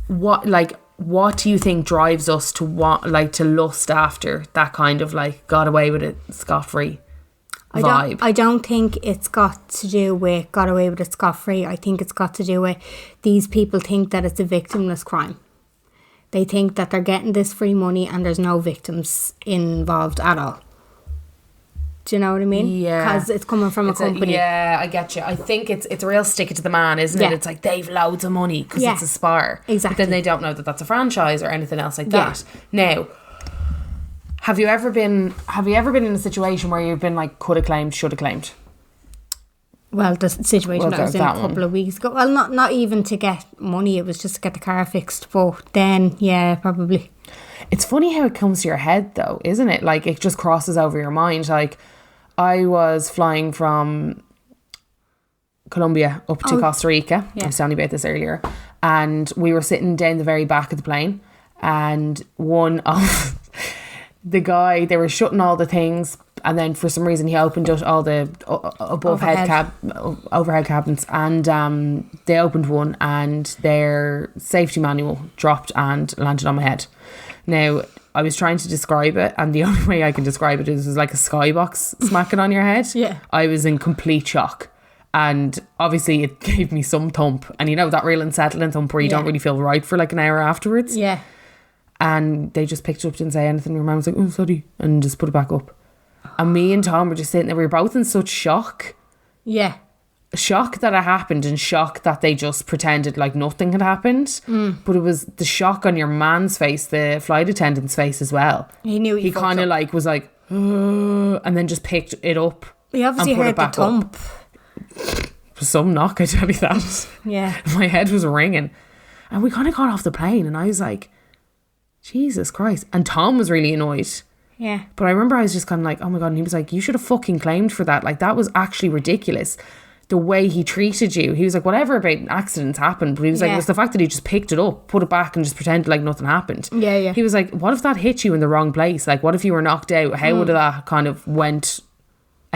what do you think drives us to want, like, to lust after that kind of, like, got away with it scot-free vibe? I don't think it's got to do with got away with it scot-free. I think it's got to do with these people think that it's a victimless crime. They think that they're getting this free money and there's no victims involved at all. Do you know what I mean? Yeah. Because it's coming from a company. I get you. I think it's a real stick it to the man, isn't it? It's like they've loads of money because it's a spar. Exactly. But then they don't know that that's a franchise or anything else like that. Now, have you ever been in a situation where you've been like, could have claimed, should have claimed? Well, the situation that I was in a couple of weeks ago. Well, not even to get money. It was just to get the car fixed. But then, yeah, probably. It's funny how it comes to your head, though, isn't it? Like, it just crosses over your mind. Like, I was flying from Colombia up to Costa Rica. I was telling you about this earlier. And we were sitting down the very back of the plane. And one of the guy, they were shutting all the things. And then for some reason, he opened up all the overhead cabinets. And they opened one and their safety manual dropped and landed on my head. Now, I was trying to describe it, and the only way I can describe it is it was like a skybox smacking on your head. Yeah. I was in complete shock. And obviously it gave me some thump. And you know, that real unsettling thump where you don't really feel right for like an hour afterwards. Yeah. And they just picked it up, didn't say anything. My mum was like, oh, sorry. And just put it back up. And me and Tom were just sitting there. We were both in such shock. Yeah. Shock that it happened and shock that they just pretended like nothing had happened. But it was the shock on your man's face, the flight attendant's face as well. He knew he kind of like was like, and then just picked it up. He obviously heard the thump. Some knock, I tell you that. Yeah. My head was ringing. And we kind of got off the plane and I was like, Jesus Christ. And Tom was really annoyed. Yeah. But I remember I was just kind of like, oh my God. And he was like, you should have fucking claimed for that. Like, that was actually ridiculous. The way he treated you. He was like, whatever about accidents happened. But he was like, it was the fact that he just picked it up, put it back and just pretended like nothing happened. Yeah, yeah. He was like, what if that hit you in the wrong place? Like, what if you were knocked out? How would that kind of went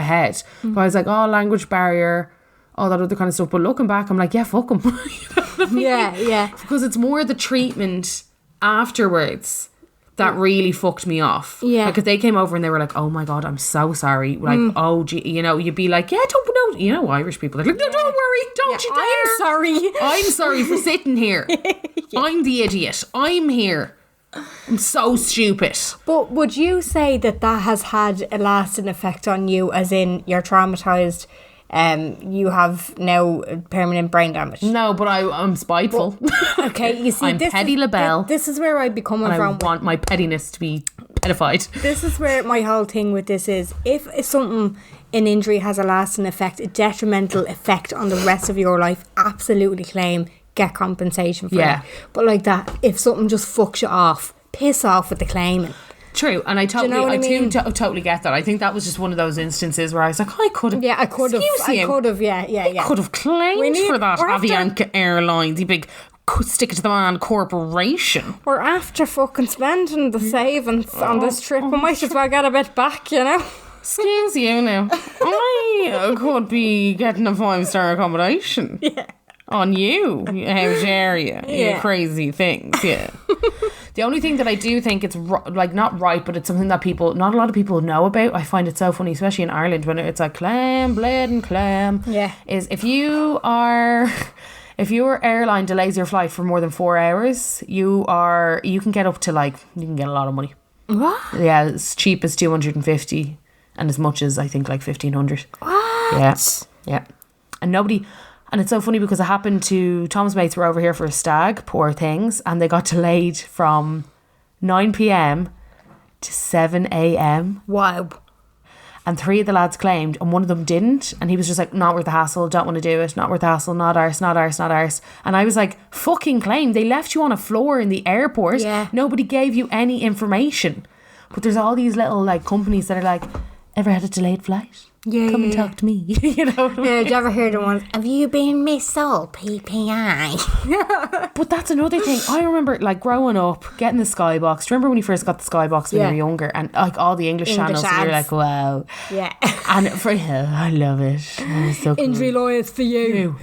ahead. But I was like, oh, language barrier, all that other kind of stuff. But looking back, I'm like, yeah, fuck them. You know what I mean? Yeah. Because it's more the treatment afterwards that really fucked me off. Yeah. Like if they came over and they were like, oh my God, I'm so sorry. Like, oh, gee, you know, you'd be like, yeah, don't know. You know, Irish people are like, no, don't worry. Don't you dare. I'm sorry. I'm sorry for sitting here. I'm the idiot. I'm here. I'm so stupid. But would you say that has had a lasting effect on you, as in you're traumatised, you have now permanent brain damage? No, but I'm spiteful. Okay, you see, I'm petty LaBelle. This is where I'd be coming from. I want my pettiness to be pettified. This is where my whole thing with this is, if something, an injury has a lasting effect, a detrimental effect on the rest of your life, absolutely claim, get compensation for it. But like that, if something just fucks you off, piss off with the claiming. True, and I totally, I mean? totally get that. I think that was just one of those instances where I was like, I could have. Yeah, I could have. Yeah. Could have claimed for that Avianca Airlines, you big stick it to the man corporation. We're after fucking spending the savings on this trip. We might as well get a bit back, you know. Excuse you now. I could be getting a 5-star accommodation. Yeah. On you. How dare you? You crazy things. Yeah. The only thing that I do think it's like not right, but it's something that not a lot of people know about. I find it so funny, especially in Ireland, when it's like clam, bled and clam. Yeah. Is if your airline delays your flight for more than 4 hours, you can get up to you can get a lot of money. What? Yeah, as cheap as 250 and as much as I think like 1,500. What? Yeah. And it's so funny because it happened to Tom's mates were over here for a stag, poor things, and they got delayed from 9 p.m. to 7 a.m. Wow. And 3 of the lads claimed and one of them didn't, and he was just like, not worth the hassle, don't want to do it, not worth the hassle, not ours. And I was like, fucking claim, they left you on a floor in the airport. Yeah. Nobody gave you any information. But there's all these little companies that are like, ever had a delayed flight? Come and talk to me. You know what I mean? Yeah, did you ever hear the ones, have you been missold PPI? But that's another thing. I remember growing up, getting the Skybox. Do you remember when you first got the Skybox when you were younger? And all the English channels, and you're like, wow. Yeah. And I love it. It's so cool. Injury lawyers for you.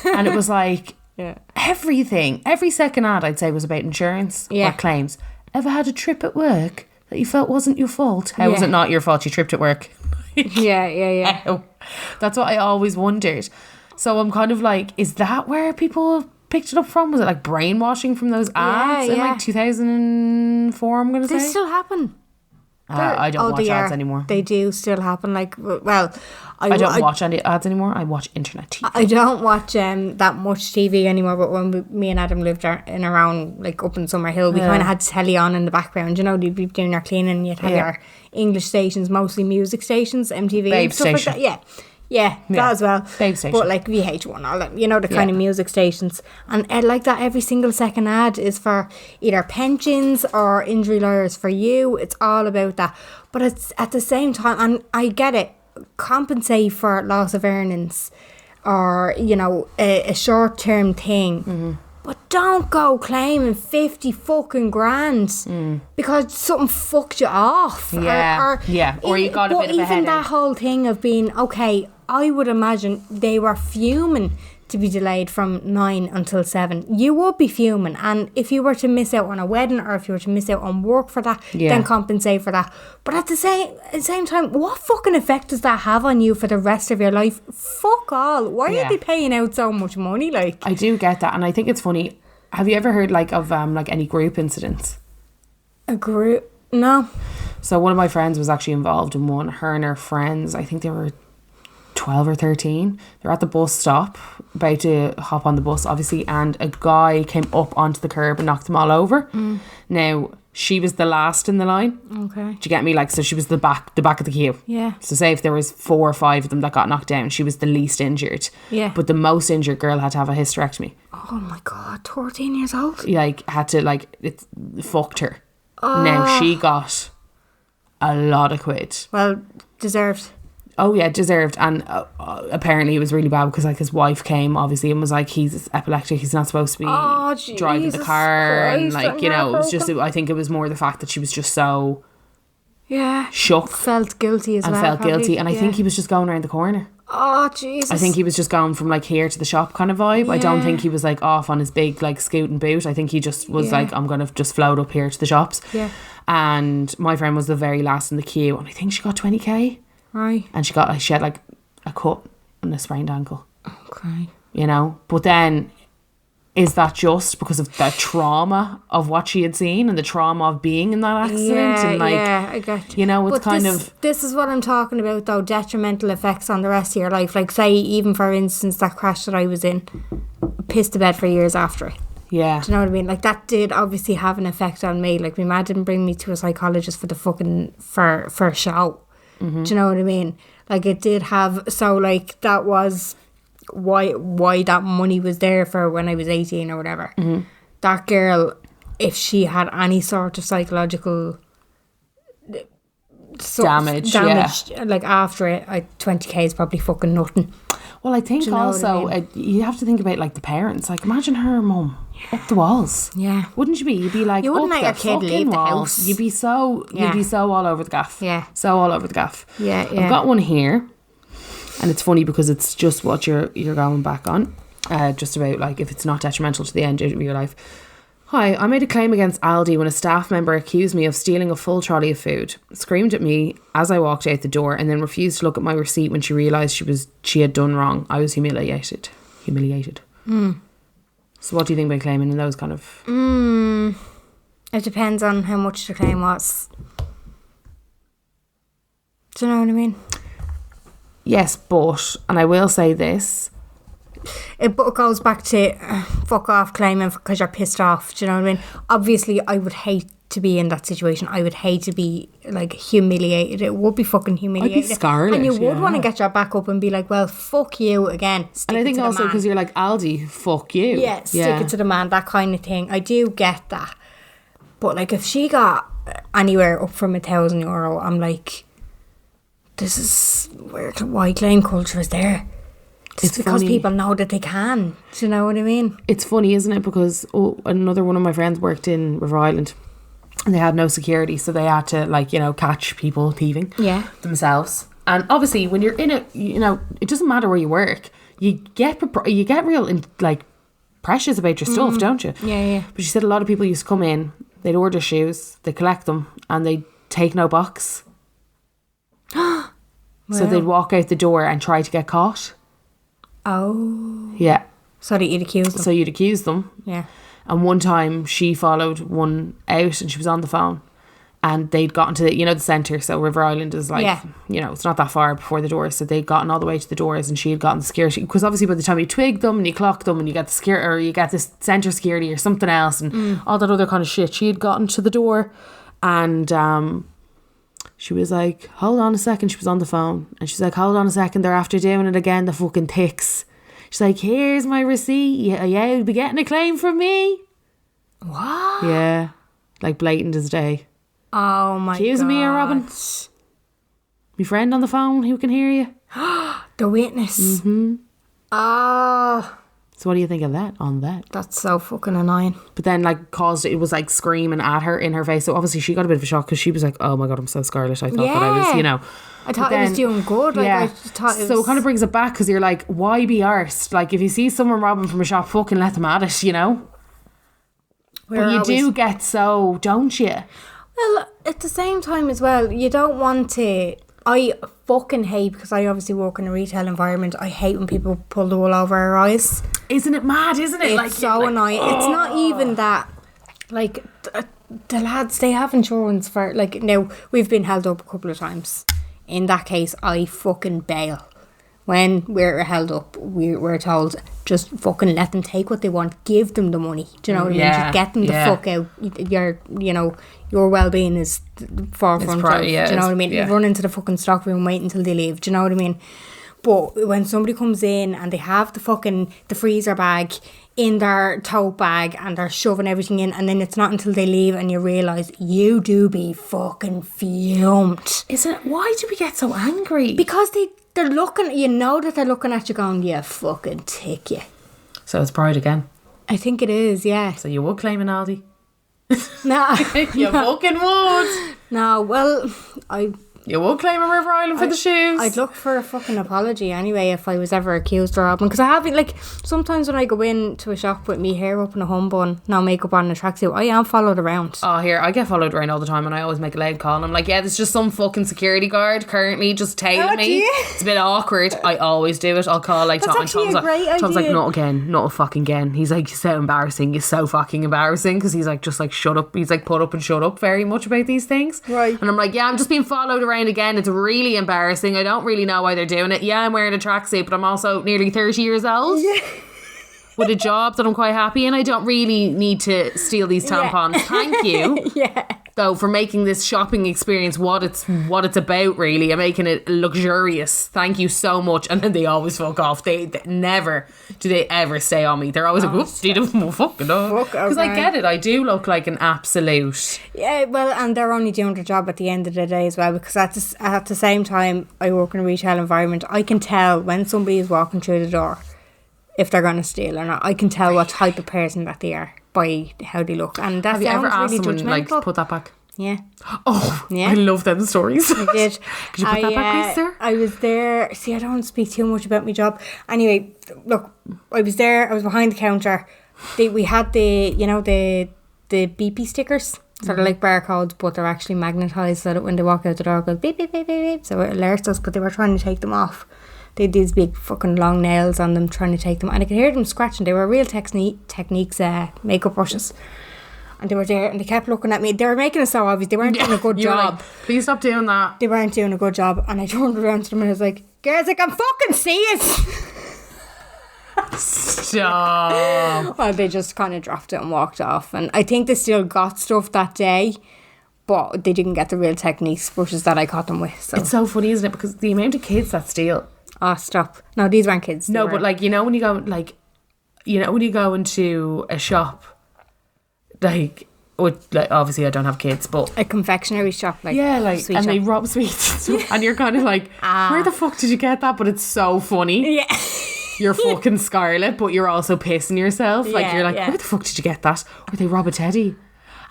And it was everything. Every second ad I'd say was about insurance or claims. Ever had a trip at work that you felt wasn't your fault? How was it not your fault? You tripped at work. Yeah. That's what I always wondered. So I'm kind of like, is that where people picked it up from? Was it brainwashing from those ads in 2004, I'm going to say? They still happen. I don't watch ads anymore. They do still happen. I don't watch any ads anymore. I watch internet TV. I don't watch that much TV anymore, but when me and Adam lived in around up in Summerhill, we kind of had telly on in the background. You know, you'd be doing your cleaning and you'd have your English stations, mostly music stations, MTV Babe and stuff station. like that. Yeah, that as well. Babe station. But VH1, all that, you know, the kind of music stations. And like that, every single second ad is for either pensions or injury lawyers for you. It's all about that. But it's at the same time, and I get it, compensate for loss of earnings or, you know, a short-term thing. Mm-hmm. But don't go claiming 50 fucking grand because something fucked you off. Or you got a bit of a headache. Even that whole thing of being, okay, I would imagine they were fuming to be delayed from 9 until 7. You would be fuming. And if you were to miss out on a wedding or if you were to miss out on work for that, then compensate for that. But at the same time, what fucking effect does that have on you for the rest of your life? Fuck all. Why are they paying out so much money? I do get that. And I think it's funny. Have you ever heard of any group incidents? A group? No. So one of my friends was actually involved in one. Her and her friends, I think they were 12 or 13. They're at the bus stop, about to hop on the bus, obviously, and a guy came up onto the curb and knocked them all over. Now, she was the last in the line. Okay. Do you get me? So she was the back of the queue. Yeah. So say if there was 4 or 5 of them that got knocked down, she was the least injured. Yeah. But the most injured girl had to have a hysterectomy. Oh my God, 13 years old? Had to, it fucked her. Now, she got a lot of quid. Well, deserved. Oh yeah, deserved. And apparently it was really bad because his wife came obviously and was like, he's epileptic, he's not supposed to be driving the car. Christ, and it was just, I think it was more the fact that she was just so Yeah. Shook. Felt guilty as well. And felt probably. guilty. And I think he was just going around the corner. Oh, Jesus. I think he was just going from like here to the shop kind of vibe. I don't think he was like off on his big like scoot and boot. I think he just was like, I'm going to just float up here to the shops. Yeah. And my friend was the very last in the queue. And I think she got 20k. Right. And she had like a cut and a sprained ankle. Okay. You know? But then, is that just because of the trauma of what she had seen and the trauma of being in that accident? Yeah, and like, I get you. You know, it's but this is what I'm talking about though, detrimental effects on the rest of your life. Like say, even for instance, that crash that I was in, pissed to bed for years after it. Yeah. Do you know what I mean? Like that did obviously have an effect on me. Like my mad didn't bring me to a psychologist for the fucking, for a show. Mm-hmm. Do you know what I mean? Like it did have, so like that was why that money was there for when I was 18 or whatever. Mm-hmm. That girl, if she had any sort of psychological damage like after it, 20k is probably fucking nothing. Well, I think also you have to think about like the parents. Like imagine her mum up the walls. Yeah. Wouldn't you be? You'd be like, you wouldn't let your kid leave the walls. house. You'd be so all over the gaff. Yeah. So all over the gaff. Yeah. I've got one here. And it's funny because it's just what you're going back on. Just about like if it's not detrimental to the end of your life. Hi, I made a claim against Aldi when a staff member accused me of stealing a full trolley of food, screamed at me as I walked out the door, and then refused to look at my receipt when she realised she had done wrong. I was humiliated. So what do you think about claiming in those kind of... It depends on how much the claim was. Do you know what I mean? Yes, but, and I will say this... It goes back to fuck off claiming because you're pissed off. Do you know what I mean? Obviously, I would hate to be in that situation. I would hate to be like humiliated. It would be fucking humiliating. I'd be scarlet. And you would want to get your back up and be like, well, fuck you again. And I think also because you're like, Aldi, fuck you. Yeah, stick it to the man, that kind of thing. I do get that. But like if she got anywhere up from €1,000, I'm like, this is why claim culture is there. It's because people know that they can. Do you know what I mean? It's funny, isn't it? Because another one of my friends worked in River Island and they had no security, so they had to catch people thieving themselves. And obviously when you're in it, it doesn't matter where you work. You get real precious about your stuff, don't you? Yeah. But she said a lot of people used to come in, they'd order shoes, they'd collect them and they'd take no box. So they'd walk out the door and try to get caught. Oh. Yeah. So that you'd accuse them. So you'd accuse them. Yeah. And one time she followed one out and she was on the phone and they'd gotten to the centre. So River Island is it's not that far before the doors. So they'd gotten all the way to the doors and she had gotten the security. Because obviously by the time you twig them and you clock them and you get the security or you get this centre security or something else and all that other kind of shit, she had gotten to the door and she was like, hold on a second. She was on the phone and she's like, hold on a second, they're after doing it again, the fucking ticks. She's like, here's my receipt. Yeah, you'll be getting a claim from me. What? Yeah. Like blatant as day. Oh my God. Accusing me here, Robin. My friend on the phone who can hear you. The witness. Mm-hmm. Oh. So what do you think of that on that? That's so fucking annoying. But then it was like screaming at her in her face. So obviously she got a bit of a shock because she was like, oh my God, I'm so scarlet. I thought that I was, I thought it was doing good. I thought so it kind of brings it back because you're like, why be arsed? Like if you see someone robbing from a shop, fucking let them at it, But you do get so, don't you? Well, at the same time as well, you don't want to... I fucking hate, because I obviously work in a retail environment, I hate when people pull the wool over our eyes. Isn't it mad, isn't it? It's so annoying. Oh. It's not even that, the lads, they have insurance for, now, we've been held up a couple of times. In that case, I fucking bail. When we're held up, we're told, just fucking let them take what they want. Give them the money. Do you know what I mean? Just get them the fuck out. Your well-being is forefront. Do you know what I mean? Run into the fucking stockroom, wait until they leave. Do you know what I mean? But when somebody comes in and they have the freezer bag in their tote bag and they're shoving everything in, and then it's not until they leave and you realise you do be fucking fumed. Why do we get so angry? Because they're looking, that they're looking at you going, yeah, fucking tick you. So it's pride again. I think it is, yeah. So you would claim an Aldi? No. You fucking would. No, well, You would claim a River Island for the shoes. I'd look for a fucking apology anyway if I was ever accused of robbing. Because I haven't, like, sometimes when I go into a shop with me hair up in a hum bun, no makeup on, and a tracksuit, I am followed around. Oh, here, I get followed around all the time, and I always make a loud call, and I'm like, yeah, there's just some fucking security guard currently just tailing me. It's a bit awkward. I always do it. I'll call, like, Tom. That's actually a great idea. Tom's like, not again, not fucking again. He's like, you're so embarrassing. You're so fucking embarrassing. Because he's like, just like, shut up. He's like, put up and shut up very much about these things. Right. And I'm like, yeah, I'm just being followed around again. It's really embarrassing. I don't really know why they're doing it. Yeah, I'm wearing a tracksuit, but I'm also nearly 30 years old. Yeah. With a job that I'm quite happy in. I don't really need to steal these tampons. Yeah. Thank you. Yeah. Though, for making this shopping experience what it's about, really. I'm making it luxurious. Thank you so much. And then they always fuck off. They never do they ever stay on me. They're always like, oops, they don't fucking know. Because I get it. I do look like an absolute. Yeah, well, and they're only doing their job at the end of the day as well. Because at the same time, I work in a retail environment. I can tell when somebody is walking through the door if they're going to steal or not. I can tell what type of person that they are by how they look. And that Have you ever asked really someone, like, put that back? Yeah. Oh, yeah. I love them stories. I did. Could you put that back, please, sir? I was there. See, I don't want to speak too much about my job. Anyway, look, I was there. I was behind the counter. We had the beepy stickers. Sort of like barcodes, but they're actually magnetised so that when they walk out the door, it goes beep, beep, beep, beep, beep. So it alerts us, but they were trying to take them off. They had these big fucking long nails on them trying to take them, and I could hear them scratching. They were real techniques makeup brushes, and they were there and they kept looking at me. They were making it so obvious they weren't doing a good job. Like, please stop doing that. They weren't doing a good job, and I turned around to them and I was like, girls, I can fucking see it. Stop. Well, they just kind of dropped it and walked off, and I think they still got stuff that day, but they didn't get the real techniques brushes that I caught them with. So. It's so funny, isn't it? Because the amount of kids that steal. Oh, stop. No, these weren't kids. No, but like, when you go into a shop, like obviously I don't have kids, but a confectionery shop, like, yeah, like, and shop. They rob sweets and stuff, and you're kind of like, where the fuck did you get that? But it's so funny. Yeah. You're fucking Scarlet, but you're also pissing yourself. Like, you're like, where the fuck did you get that? Or they rob a teddy.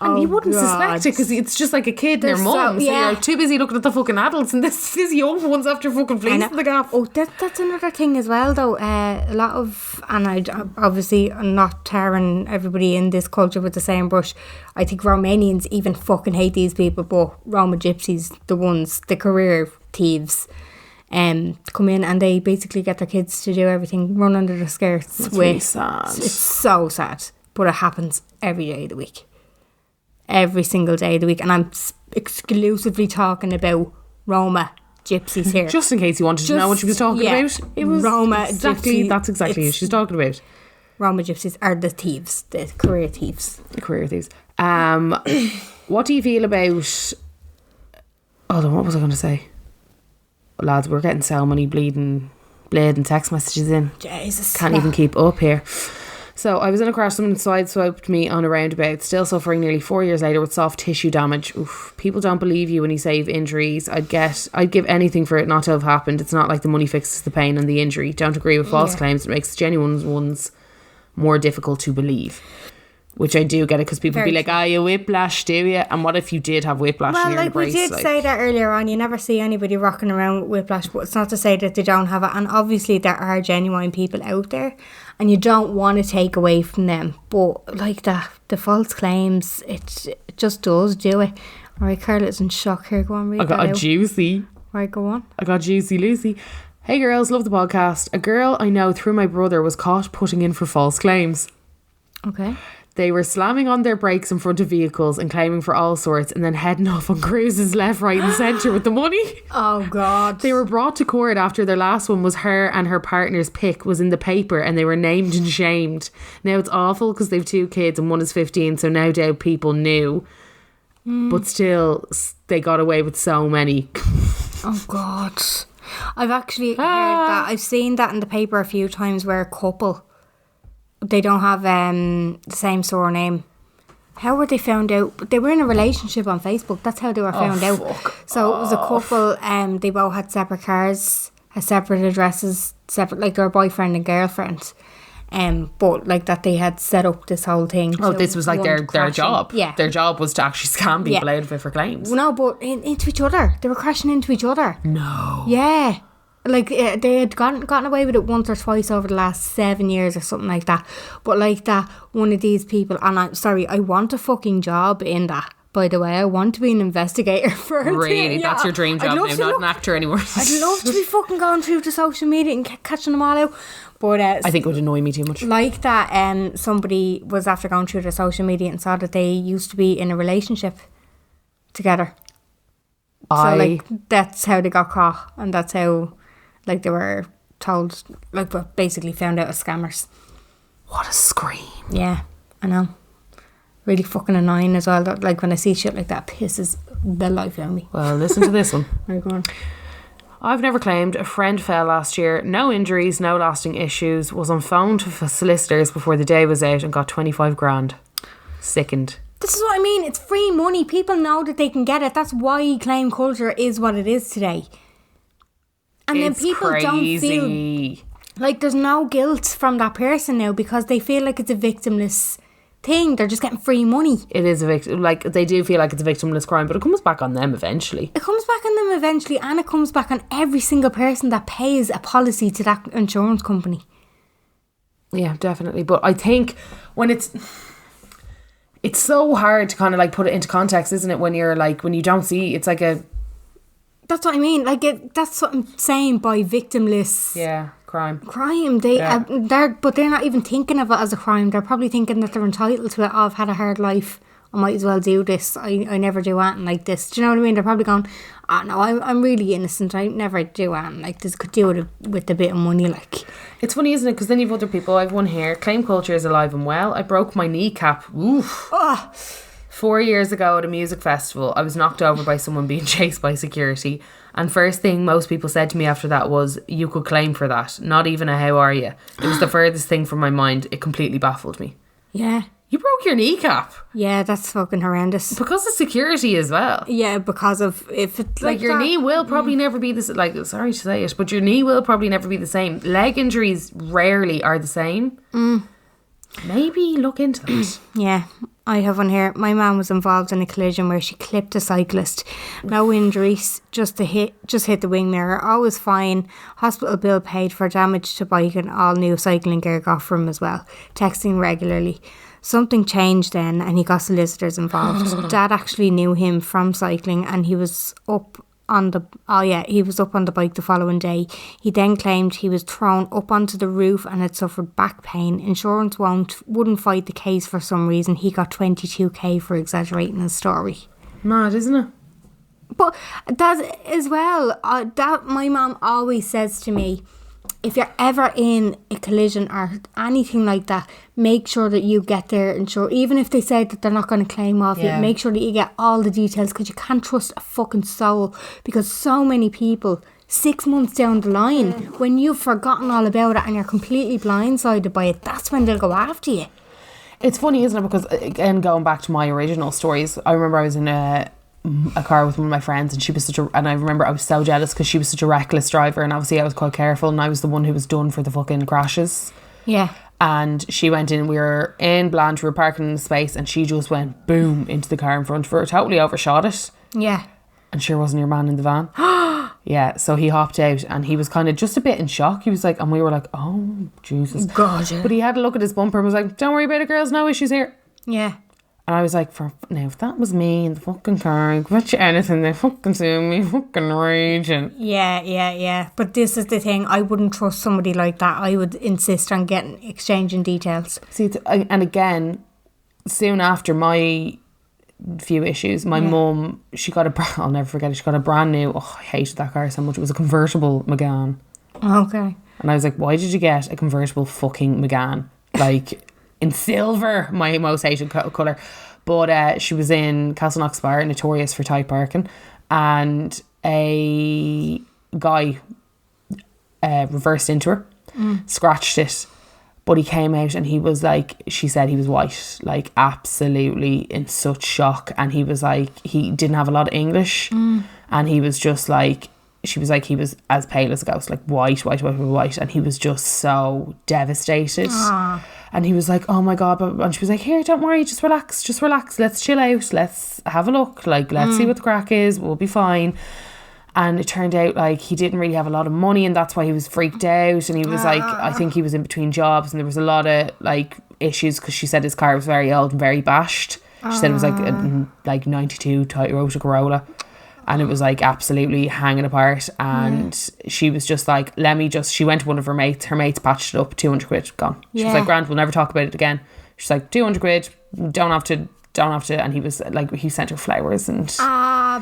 And you wouldn't suspect it because it's just like a kid and their mum. So you're too busy looking at the fucking adults, and this young one's after fucking fleecing the gaff. Oh, that's another thing as well, though. A lot of, and I'm not tearing everybody in this culture with the same brush. I think Romanians even fucking hate these people, but Roma gypsies, the career thieves, come in and they basically get their kids to do everything, run under their skirts. That's really sad. It's so sad, but it happens every day of the week. Every single day of the week, and I'm exclusively talking about Roma gypsies here. Just in case you wanted to know what she was talking about, it was Roma gypsies. That's exactly what she's talking about. Roma gypsies are the thieves, the career thieves. What do you feel about? Oh, what was I going to say? Lads, we're getting so many bleeding text messages in. Jesus, can't even keep up here. So I was in a crash, someone sideswiped me on a roundabout, still suffering nearly 4 years later with soft tissue damage. Oof. People don't believe you when you say you've injuries. I'd give anything for it not to have happened. It's not like the money fixes the pain and the injury. Don't agree with false claims. It makes genuine ones more difficult to believe. Which I do get it, because people be like, you whiplash, do you? And what if you did have whiplash and you're in a brace? We did say that earlier on. You never see anybody rocking around with whiplash, but it's not to say that they don't have it. And obviously there are genuine people out there, and you don't want to take away from them. But like the false claims, it just does do it. All right, Carla's in shock here. Go on, read that out. I got a juicy. Right, go on. I got juicy Lucy. Hey girls, love the podcast. A girl I know through my brother was caught putting in for false claims. Okay. They were slamming on their brakes in front of vehicles and claiming for all sorts, and then heading off on cruises left, right and centre with the money. Oh God. They were brought to court after their last one was her and her partner's pic was in the paper, and they were named and shamed. Now it's awful because they've 2 kids and one is 15, so no doubt people knew. But still, they got away with so many. Oh God. I've actually heard that. I've seen that in the paper a few times where a couple, they don't have the same surname. How were they found out? They were in a relationship on Facebook. That's how they were found out. So it was a couple. They both had separate cars, had separate addresses, separate, like they were boyfriend and girlfriend. But like that they had set up this whole thing. Oh, this was like their job. Yeah. Their job was to actually scam people out of it for claims. No, but into each other. They were crashing into each other. No. Yeah. Like, they had gotten away with it once or twice over the last 7 years or something like that. But like that, one of these people, and I'm sorry, I want a fucking job in that. By the way, I want to be an investigator for it. Really? Yeah. That's your dream job now, not an actor anymore. I'd love to be fucking going through the social media and catching them all out. But I think it would annoy me too much. like that, somebody was after going through the social media and saw that they used to be in a relationship together. So like that's how they got caught, and that's how like they were told, like, but basically found out as scammers. What a scream. Yeah, I know. Really fucking annoying as well. That, like, when I see shit like that, pisses the life out of me. Well, listen to this one. Right, go on. I've never claimed. A friend fell last year. No injuries, no lasting issues. Was on phone to solicitors before the day was out and got 25 grand. Sickened. This is what I mean. It's free money. People know that they can get it. That's why claim culture is what it is today. And It's then people crazy. don't feel like there's no guilt from that person now because they feel like it's a victimless thing. They're just getting free money. It is a victim. Like, they do feel like it's a victimless crime, but it comes back on them eventually. It comes back on them eventually, and it comes back on every single person that pays a policy to that insurance company. Yeah, definitely. But I think when it's so hard to kind of like put it into context, isn't it? When you're like, when you don't see, it's like a... That's what I mean. Like, that's what I'm saying by victimless... Yeah, crime. But they're not even thinking of it as a crime. They're probably thinking that they're entitled to it. Oh, I've had a hard life. I might as well do this. I never do anything like this. Do you know what I mean? They're probably going, no, I'm really innocent. I never do anything like this. Could do it with a bit of money, like. It's funny, isn't it? Because then you've other people. I've one here. Claim culture is alive and well. I broke my kneecap. Oof. 4 years ago at a music festival, I was knocked over by someone being chased by security. And first thing most people said to me after that was, you could claim for that. Not even a how are you. It was the furthest thing from my mind. It completely baffled me. Yeah. You broke your kneecap. Yeah, that's fucking horrendous. Because of security as well. Yeah, because of if it's like your knee will probably never be the same. Like, sorry to say it, but your knee will probably never be the same. Leg injuries rarely are the same. Maybe look into that. Yeah, I have one here. My mum was involved in a collision where she clipped a cyclist. No injuries, just hit the wing mirror. All was fine. Hospital bill paid for damage to bike and all new cycling gear got for him as well. Texting regularly. Something changed then and he got solicitors involved. Dad actually knew him from cycling and he was up on the bike the following day. He then claimed he was thrown up onto the roof and had suffered back pain. Insurance wouldn't fight the case for some reason. He got 22k for exaggerating his story. Mad, isn't it? But that as well, that my mum always says to me, if you're ever in a collision or anything like that, make sure that you get there insured. Even if they say that they're not going to claim off you, make sure that you get all the details because you can't trust a fucking soul. Because so many people, 6 months down the line, when you've forgotten all about it and you're completely blindsided by it, that's when they'll go after you. It's funny, isn't it? Because, again, going back to my original stories, I remember I was in a car with one of my friends and she was and I remember I was so jealous because she was such a reckless driver and obviously I was quite careful and I was the one who was done for the fucking crashes. Yeah. And she went in, we were in Blanche, we were parking in the space and she just went boom into the car in front of her, totally overshot it. Yeah. And sure wasn't your man in the van. Yeah, so he hopped out and he was kind of just a bit in shock. He was like, and we were like, oh Jesus God, yeah. But he had a look at his bumper and was like, don't worry about it girls, no issues here. Yeah. And I was like, now if that was me in the fucking car, I'd bet you anything, they fucking sue me, fucking raging. Yeah. But this is the thing, I wouldn't trust somebody like that. I would insist on exchanging details. See, and again, soon after my few issues, my mum, I'll never forget it, she got a brand new, I hated that car so much, it was a convertible Megane. Okay. And I was like, why did you get a convertible fucking Megane? Like... in silver, my most hated colour. But she was in Castleknock Spa, notorious for tight parking. And a guy reversed into her, scratched it. But he came out and he was like, she said he was white. Like, absolutely in such shock. And he was like, he didn't have a lot of English. And he was just like, she was like, he was as pale as a ghost, like white, and he was just so devastated. Aww. And he was like, oh my God. And she was like, here, don't worry, just relax, let's chill out, let's have a look, like, let's see what the crack is, we'll be fine. And it turned out like he didn't really have a lot of money, and that's why he was freaked out. And he was like, I think he was in between jobs, and there was a lot of like issues, because she said his car was very old and very bashed. She said it was like a 92 Toyota Corolla, and it was like absolutely hanging apart. And she was just like, she went to one of her mates patched it up, 200 quid gone. She was like, Grant, we'll never talk about it again. She's like, 200 quid, don't have to. And he was like, he sent her flowers, and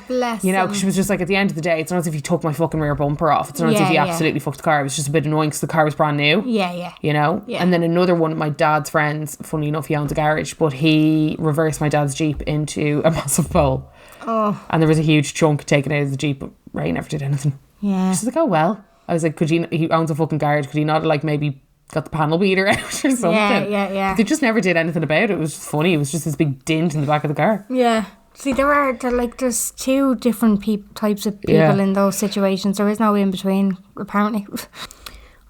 bless you know, him. because she was just like, at the end of the day, it's not as if he took my fucking rear bumper off, it's not as if he absolutely fucked the car. It was just a bit annoying because the car was brand new, you know. And then another one of my dad's friends, funny enough, he owns a garage, but he reversed my dad's Jeep into a massive pole, and there was a huge chunk taken out of the Jeep, but Ray never did anything. She's like, oh well. I was like, he owns a fucking garage, could he not have like maybe got the panel beater out or something? But they just never did anything about it. It was just funny. It was just this big dint in the back of the car. See, there's two different types of people in those situations. There is no in between, apparently.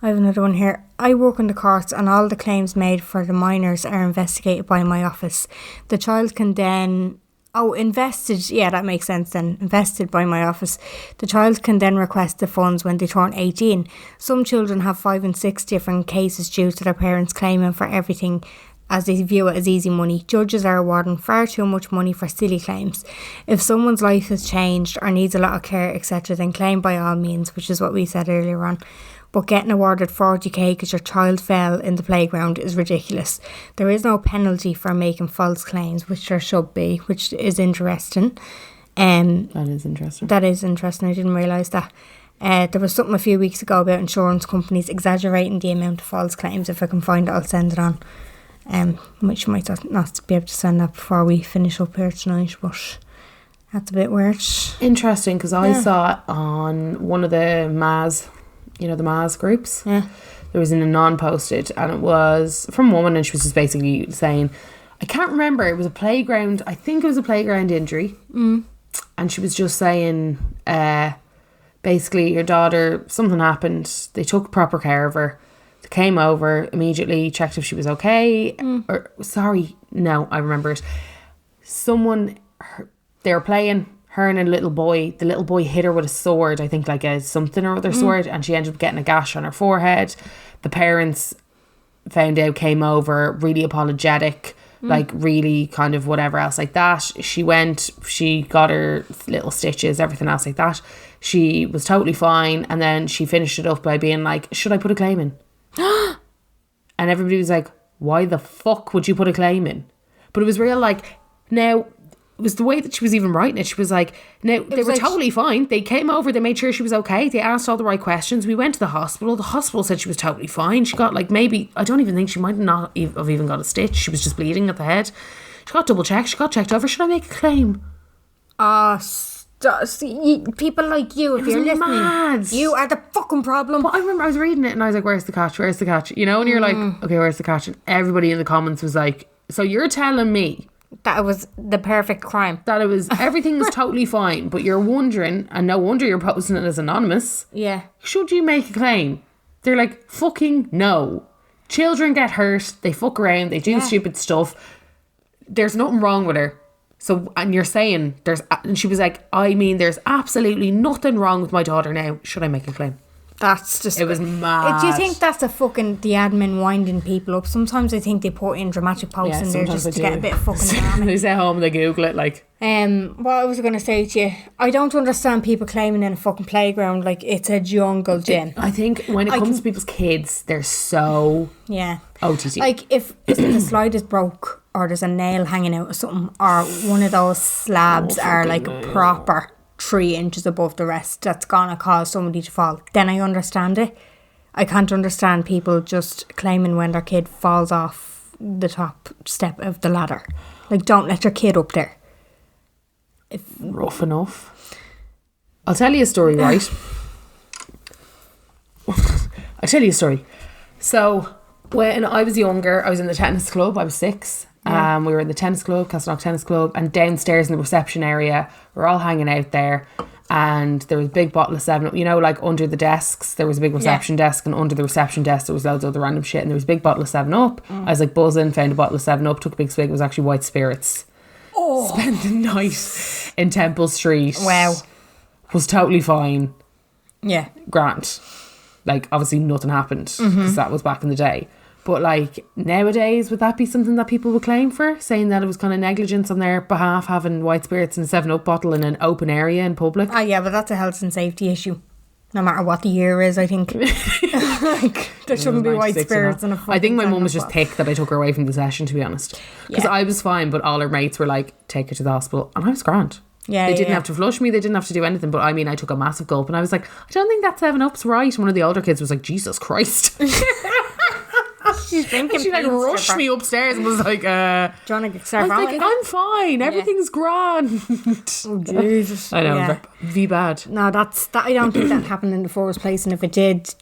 I have another one here. I work in the courts, and all the claims made for the minors are investigated by my office. The child can then... invested. Yeah, that makes sense then. Invested by my office. The child can then request the funds when they turn 18. Some children have 5 and 6 different cases due to their parents claiming for everything, as they view it as easy money. Judges are awarding far too much money for silly claims. If someone's life has changed or needs a lot of care, etc., then claim by all means, which is what we said earlier on. But getting awarded 40k because your child fell in the playground is ridiculous. There is no penalty for making false claims, which there should be, which is interesting. That is interesting. I didn't realise that. There was something a few weeks ago about insurance companies exaggerating the amount of false claims. If I can find it, I'll send it on. Which might not be able to send that before we finish up here tonight, but that's a bit weird. Interesting, because I saw it on one of the MAS... you know, the MAS groups. There was in a non-posted, and it was from a woman, and she was just basically saying, I can't remember, it was a playground, I think it was a playground injury, and she was just saying, basically, your daughter, something happened, they took proper care of her, they came over, immediately checked if she was okay, I remember it, they were playing, her and a little boy, the little boy hit her with a sword, I think like a something or other sword, and she ended up getting a gash on her forehead. The parents found out, came over, really apologetic, like really kind of whatever else like that. She got her little stitches, everything else like that. She was totally fine, and then she finished it up by being like, should I put a claim in? And everybody was like, why the fuck would you put a claim in? But it was real like, now... it was the way that she was even writing it. She was like, no, they were totally fine. They came over, they made sure she was okay. They asked all the right questions. We went to the hospital. The hospital said she was totally fine. She got like maybe, I don't even think she might not have even got a stitch. She was just bleeding at the head. She got double checked. She got checked over. Should I make a claim? People like you, if you're listening, mad. You are the fucking problem. But I remember I was reading it and I was like, where's the catch? Where's the catch? You know, and you're like, okay, where's the catch? And everybody in the comments was like, so you're telling me that it was the perfect crime. That it was, everything was totally fine, but you're wondering, and no wonder you're posting it as anonymous. Yeah. Should you make a claim? They're like, fucking no. Children get hurt, they fuck around, they do stupid stuff. There's nothing wrong with her. So, and you're saying, and she was like, I mean, there's absolutely nothing wrong with my daughter now. Should I make a claim? That's just... it was mad. Do you think that's the admin winding people up? Sometimes I think they put in dramatic posts in there just to get a bit of fucking drama. They stay home and they Google it, like... What I was going to say to you, I don't understand people claiming in a fucking playground like it's a jungle gym. I think when it comes to people's kids, they're so... yeah. OTT. Like, if the slide is broke, or there's a nail hanging out or something, or one of those slabs are like proper 3 inches above the rest, that's gonna cause somebody to fall, then I understand it. I can't understand people just claiming when their kid falls off the top step of the ladder. Like, don't let your kid up there. Rough enough. I'll tell you a story, right? I'll tell you a story. So when I was younger, I was in the tennis club. I was 6, We were in the tennis club, Castleknock Tennis Club, and downstairs in the reception area, we're all hanging out there. And there was a big bottle of 7-Up. You know, like under the desks, there was a big reception desk, and under the reception desk, there was loads of other random shit. And there was a big bottle of 7-Up. I was like buzzing, found a bottle of 7-Up, took a big swig. It was actually white spirits. Oh. Spent the night in Temple Street. Wow. Was totally fine. Yeah. Grant. Like, obviously nothing happened because that was back in the day. But like nowadays, would that be something that people would claim for? Saying that it was kind of negligence on their behalf, having white spirits in a 7-Up bottle in an open area in public? Oh yeah, but that's a health and safety issue. No matter what the year is, I think. Like, there shouldn't be white spirits in a fucking I think my mum was bottle. just thick that I took her away from the session, to be honest. Because I was fine, but all her mates were like, take her to the hospital. And I was grand. Yeah, they didn't have to flush me, they didn't have to do anything. But I mean, I took a massive gulp and I was like, I don't think that 7-Up's right. And one of the older kids was like, Jesus Christ. She's drinking. She like rushed me upstairs and was like, Do you want to get started? I was like, I'm fine, everything's grand. Oh Jesus. I know, Yeah. V bad. No, that I don't think that happened in the first place, and if it did,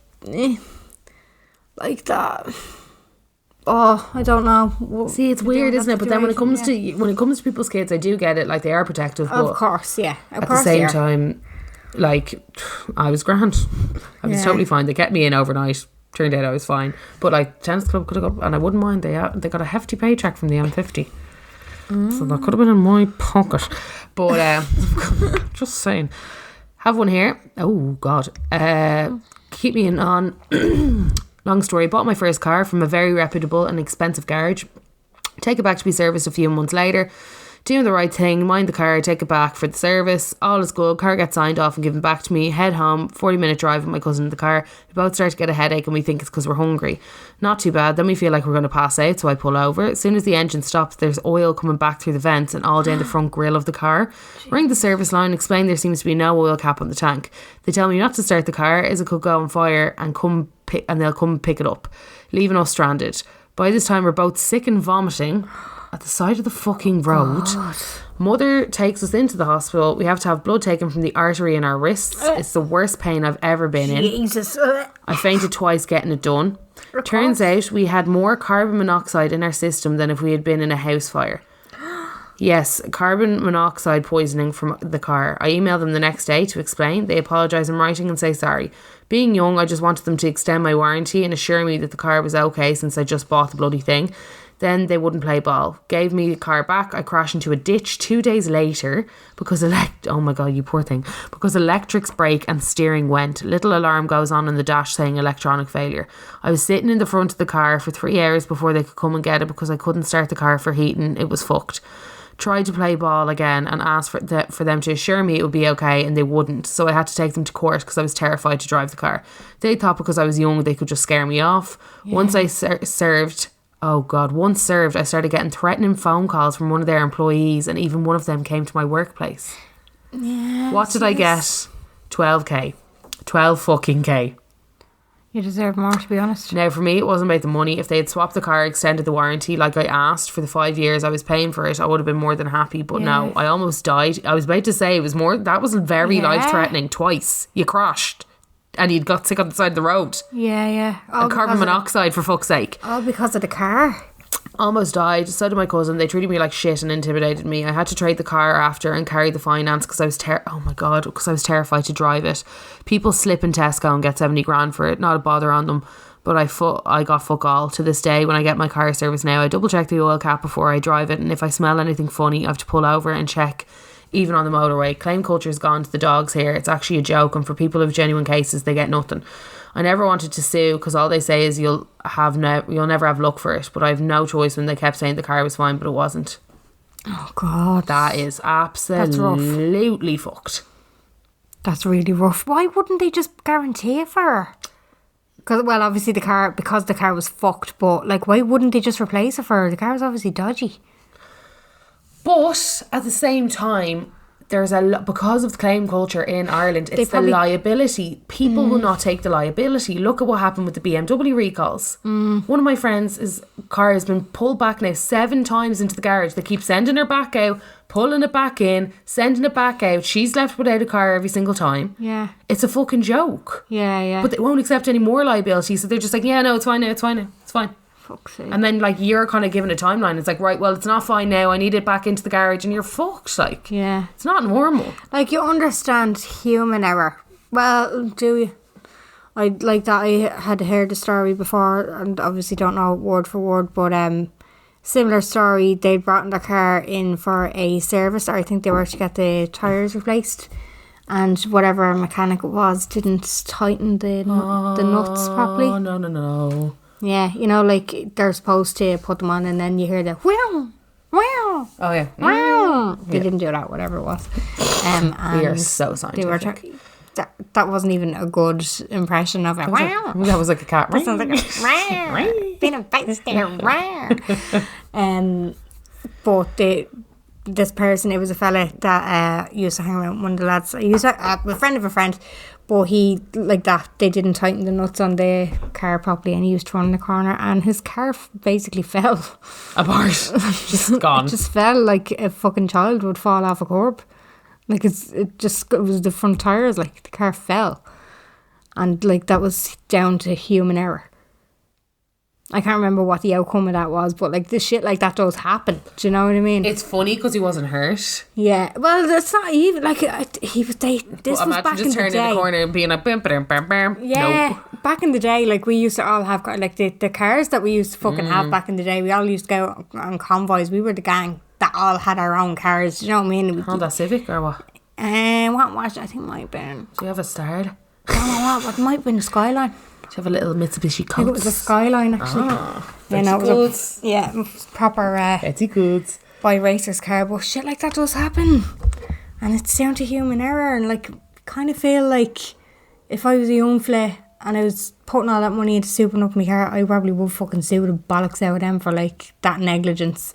like that. Oh, I don't know. See, it's weird, isn't it? But then when it comes to people's kids, I do get it. Like, they are protective, but Of course, yeah. at the same time, like, I was grand. I was totally fine. They kept me in overnight. Turned out I was fine. But like, tennis club could have got, and I wouldn't mind. They got a hefty paycheck from the M50. So that could have been in my pocket. But just saying. Have one here. Oh God. Keep me in on. Long story. Bought my first car from a very reputable and expensive garage. Take it back to be serviced a few months later. Doing the right thing, mind the car, take it back for the service. All is good. Car gets signed off and given back to me. Head home, 40-minute drive with my cousin in the car. We both start to get a headache and we think it's because we're hungry. Not too bad. Then we feel like we're going to pass out, so I pull over. As soon as the engine stops, there's oil coming back through the vents and all down the front grille of the car. Ring the service line, explain there seems to be no oil cap on the tank. They tell me not to start the car as it could go on fire and they'll come pick it up, leaving us stranded. By this time, we're both sick and vomiting at the side of the fucking road. Mother takes us into the hospital. We have to have blood taken from the artery in our wrists. It's the worst pain I've ever been in. Jesus. I fainted twice getting it done. Turns out we had more carbon monoxide in our system than if we had been in a house fire. Yes, carbon monoxide poisoning from the car. I emailed them the next day to explain. They apologise in writing and say sorry. Being young, I just wanted them to extend my warranty and assure me that the car was okay since I just bought the bloody thing. Then they wouldn't play ball. Gave me the car back. I crashed into a ditch 2 days later because oh my God, you poor thing. Because electrics break and steering went. Little alarm goes on the dash saying electronic failure. I was sitting in the front of the car for 3 hours before they could come and get it because I couldn't start the car for heating. It was fucked. Tried to play ball again and asked for them to assure me it would be okay, and they wouldn't. So I had to take them to court because I was terrified to drive the car. They thought because I was young they could just scare me off. Yeah. Once served, I started getting threatening phone calls from one of their employees, and even one of them came to my workplace. Yeah. What did I get? 12k. 12 fucking K. You deserve more, to be honest. Now, for me, it wasn't about the money. If they had swapped the car, extended the warranty like I asked for the 5 years I was paying for it, I would have been more than happy. But no, I almost died. I was about to say it was more. That was very life-threatening. Twice. You crashed. And you'd got sick on the side of the road. Yeah. And carbon monoxide, for fuck's sake. All because of the car. Almost died. So did my cousin. They treated me like shit and intimidated me. I had to trade the car after and carry the finance because I was because I was terrified to drive it. People slip in Tesco and get 70 grand for it. Not a bother on them. But I got fuck all. To this day, when I get my car service now, I double check the oil cap before I drive it, and if I smell anything funny, I have to pull over and check. Even on the motorway, claim culture's gone to the dogs here. It's actually a joke, and for people who have genuine cases, they get nothing. I never wanted to sue because all they say is you'll never have luck for it. But I have no choice when they kept saying the car was fine, but it wasn't. Oh God, that is absolutely fucked. That's really rough. Why wouldn't they just guarantee it for her? Because obviously the car was fucked. But like, why wouldn't they just replace it for her? The car is obviously dodgy. But at the same time, there's because of the claim culture in Ireland, it's the liability. People will not take the liability. Look at what happened with the BMW recalls. One of my friends' car has been pulled back now 7 times into the garage. They keep sending her back out, pulling it back in, sending it back out. She's left without a car every single time. Yeah. It's a fucking joke. Yeah. But they won't accept any more liability, so they're just like, yeah, no, it's fine now, it's fine now, it's fine. fuck's sake. And then, like, you're kind of given a timeline. It's like, right, well, it's not fine now. I need it back into the garage. And you're fucked. Like, yeah. It's not normal. Like, you understand human error. Well, do you? I like that. I had heard the story before and obviously don't know word for word, but similar story. They brought their car in for a service, or I think they were to get the tyres replaced, and whatever mechanic it was didn't tighten the nuts properly. Oh, no. Yeah, you know, like they're supposed to put them on and then you hear the wow, wow. Oh, yeah. Wow. They didn't do that, whatever it was. And we are so scientific. They were that wasn't even a good impression of it. Wow. That was like a cat. That sounds like a wow. Been a bite there. Wow. But this person, it was a fella that used to hang around with one of the lads. I used to, a friend of a friend, but he, like that, they didn't tighten the nuts on the car properly and he used to run in the corner and his car basically fell. Apart. Just gone. It just fell like a fucking child would fall off a curb. Like it was the front tyres, like the car fell. And like that was down to human error. I can't remember what the outcome of that was, but like the shit like that does happen. Do you know what I mean? It's funny because he wasn't hurt. Yeah, well, that's not even like he was. This was back in the day. Imagine just turning in the corner and being like, bam, bam, bam, bam. Yeah, nope. Back in the day, like we used to all have like the cars that we used to fucking have back in the day. We all used to go on convoys. We were the gang that all had our own cars. Do you know what I mean? Honda Civic or what? What was it? I think it might have been. Do you have a Star? I don't know what. It might have been a Skyline. Do you have a little Mitsubishi Colt? I think it was a Skyline actually. It was proper. Petty goods. By racers car, but shit like that does happen, and it's down to human error. And like, kind of feel like if I was a young fella and I was putting all that money into souping up my car, I probably would fucking sue the bollocks out of them for like that negligence.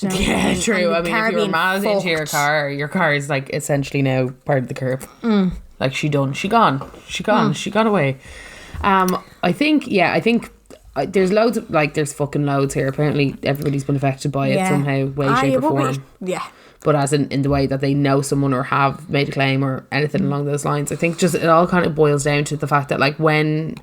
You know yeah, true. I mean, if you were mad into your car is like essentially now part of the curb. Like she gone away. I think there's loads of, like, there's fucking loads here. Apparently everybody's been affected by it somehow, way, shape or form. But as in the way that they know someone or have made a claim or anything along those lines. I think just it all kind of boils down to the fact that, like, when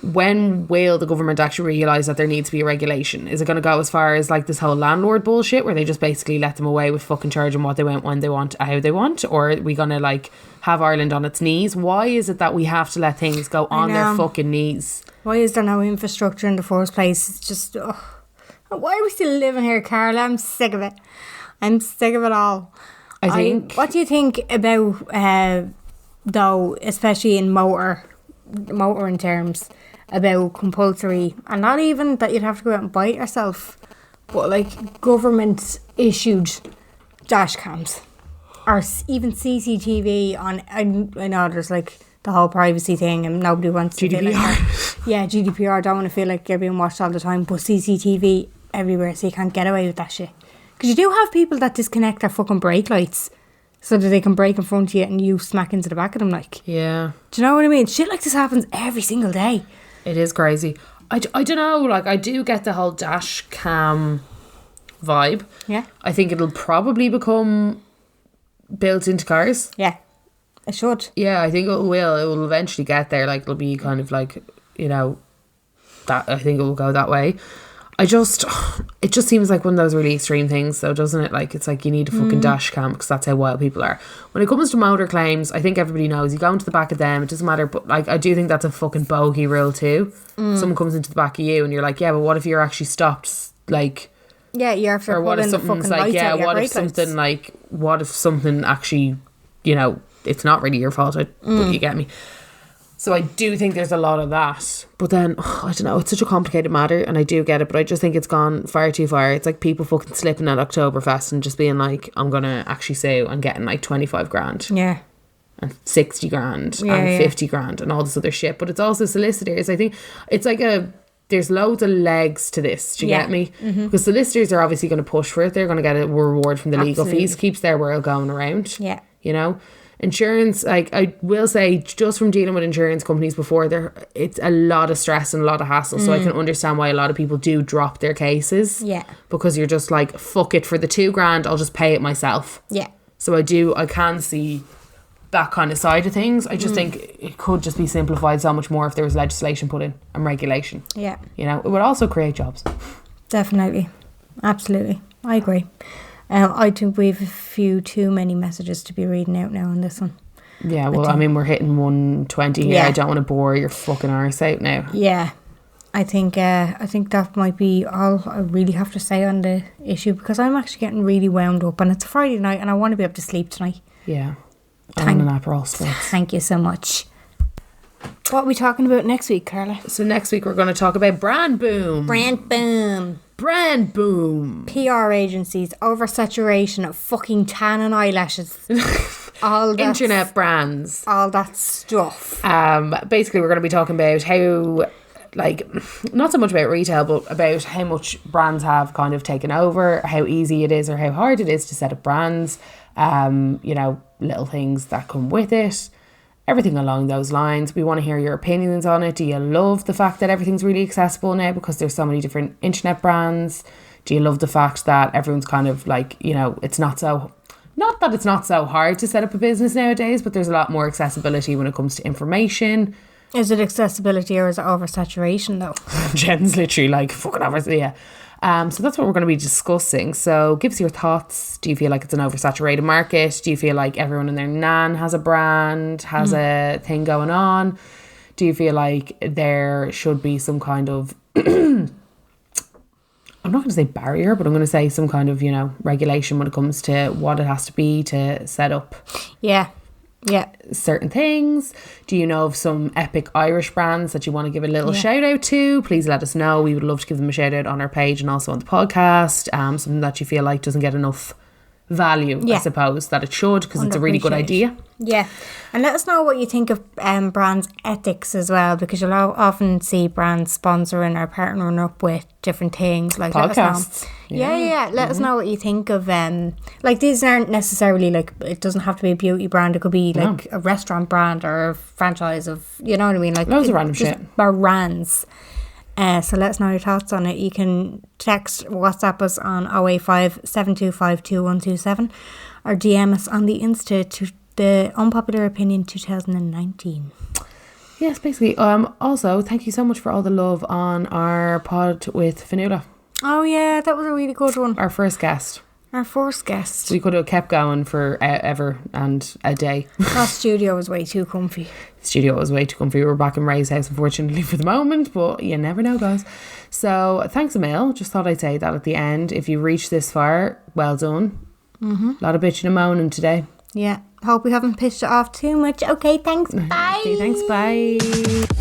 will the government actually realise that there needs to be a regulation? Is it going to go as far as like this whole landlord bullshit where they just basically let them away with fucking charging what they want, when they want, how they want? Or are we going to like have Ireland on its knees? Why is it that we have to let things go on their fucking knees? Why is there no infrastructure in the first place? It's just, why are we still living here, Carla? I'm sick of it. I'm sick of it all. I think. What do you think about, though, especially in motoring terms, about compulsory, and not even that you'd have to go out and buy it yourself, but like government issued dash cams or even CCTV on. I know there's like the whole privacy thing and nobody wants to feel like GDPR, don't want to feel like you're being watched all the time, but CCTV everywhere so you can't get away with that shit, because you do have people that disconnect their fucking brake lights so that they can brake in front of you and you smack into the back of them, like. Yeah. Do you know what I mean? Shit like this happens every single day. It is crazy. I don't know, like, I do get the whole dash cam vibe. Yeah. I think it'll probably become built into cars. Yeah. It should. Yeah, I think it will eventually get there. Like, it'll be kind of like, you know, that, I think it will go that way. It just seems like one of those really extreme things, though, doesn't it? Like, it's like you need a fucking dash cam because that's how wild people are. When it comes to motor claims, I think everybody knows you go into the back of them, it doesn't matter. But like, I do think that's a fucking bogey rule too. Someone comes into the back of you and you're like, yeah, but what if you're actually stopped? Like, yeah, you're after or what if the something's fucking like, yeah, what if something actually, you know, it's not really your fault, but you get me. So I do think there's a lot of that. But then, I don't know, it's such a complicated matter and I do get it, but I just think it's gone far too far. It's like people fucking slipping at Oktoberfest and just being like, I'm going to actually sue and getting like 25 grand. Yeah. And 60 grand and 50 grand and all this other shit. But it's also solicitors. I think it's like there's loads of legs to this. Do you get me? Because solicitors are obviously going to push for it. They're going to get a reward from the legal fees. Keeps their world going around. Yeah. You know? Insurance, like, I will say, just from dealing with insurance companies before, it's a lot of stress and a lot of hassle. So I can understand why a lot of people do drop their cases. Yeah. Because you're just like, fuck it, for the 2 grand, I'll just pay it myself. Yeah. So I can see that kind of side of things. I just think it could just be simplified so much more if there was legislation put in and regulation. Yeah. You know, it would also create jobs. Definitely. Absolutely. I agree. I think we've a few too many messages to be reading out now on this one. Yeah, well, I mean, we're hitting 120 here. Yeah. I don't want to bore your fucking arse out now. Yeah. I think that might be all I really have to say on the issue, because I'm actually getting really wound up, and it's a Friday night and I want to be able to sleep tonight. Yeah. On an Aperol Spritz. Thank you so much. What are we talking about next week, Carla? So next week we're going to talk about brand boom. Brand boom. Brand boom. PR agencies, oversaturation of fucking tan and eyelashes. All that internet brands. All that stuff. Basically we're going to be talking about how, like, not so much about retail, but about how much brands have kind of taken over, how easy it is or how hard it is to set up brands, you know, little things that come with it, everything along those lines. We want to hear your opinions on it. Do you love the fact that everything's really accessible now because there's so many different internet brands? Do you love the fact that everyone's kind of like, you know, it's not that it's not so hard to set up a business nowadays, but there's a lot more accessibility when it comes to information. Is it accessibility or is it oversaturation though? Jen's literally like, fucking over, yeah. So that's what we're going to be discussing. So give us your thoughts. Do you feel like it's an oversaturated market? Do you feel like everyone and their nan has a brand, has a thing going on? Do you feel like there should be some kind of, I'm not going to say barrier, but I'm going to say some kind of, you know, regulation when it comes to what it has to be to set up certain things? Do you know of some epic Irish brands that you want to give a little shout out to? Please let us know. We would love to give them a shout out on our page and also on the podcast. Something that you feel like doesn't get enough value, I suppose, that it should, because it's a really good idea. Yeah. And let us know what you think of brands' ethics as well, because you'll often see brands sponsoring or partnering up with different things, like podcasts. Let us know. Let us know what you think of like, these aren't necessarily like, it doesn't have to be a beauty brand, it could be like a restaurant brand or a franchise of, you know what I mean, like loads of random shit, brands. So let us know your thoughts on it. You can text, WhatsApp us on 085 725 2127 or DM us on the Insta to the Unpopular Opinion 2019. Yes, basically. Also, thank you so much for all the love on our pod with Fanula. Oh yeah, that was a really good one. Our first guest. We could have kept going for ever and a day. Our studio was way too comfy. We're back in Ray's house, unfortunately, for the moment, but you never know, guys. So thanks, Emil. Just thought I'd say that at the end. If you reached this far, well done. A lot of bitching and moaning today. Yeah. Hope we haven't pissed it off too much. Okay, thanks. Bye. Okay, thanks. Bye.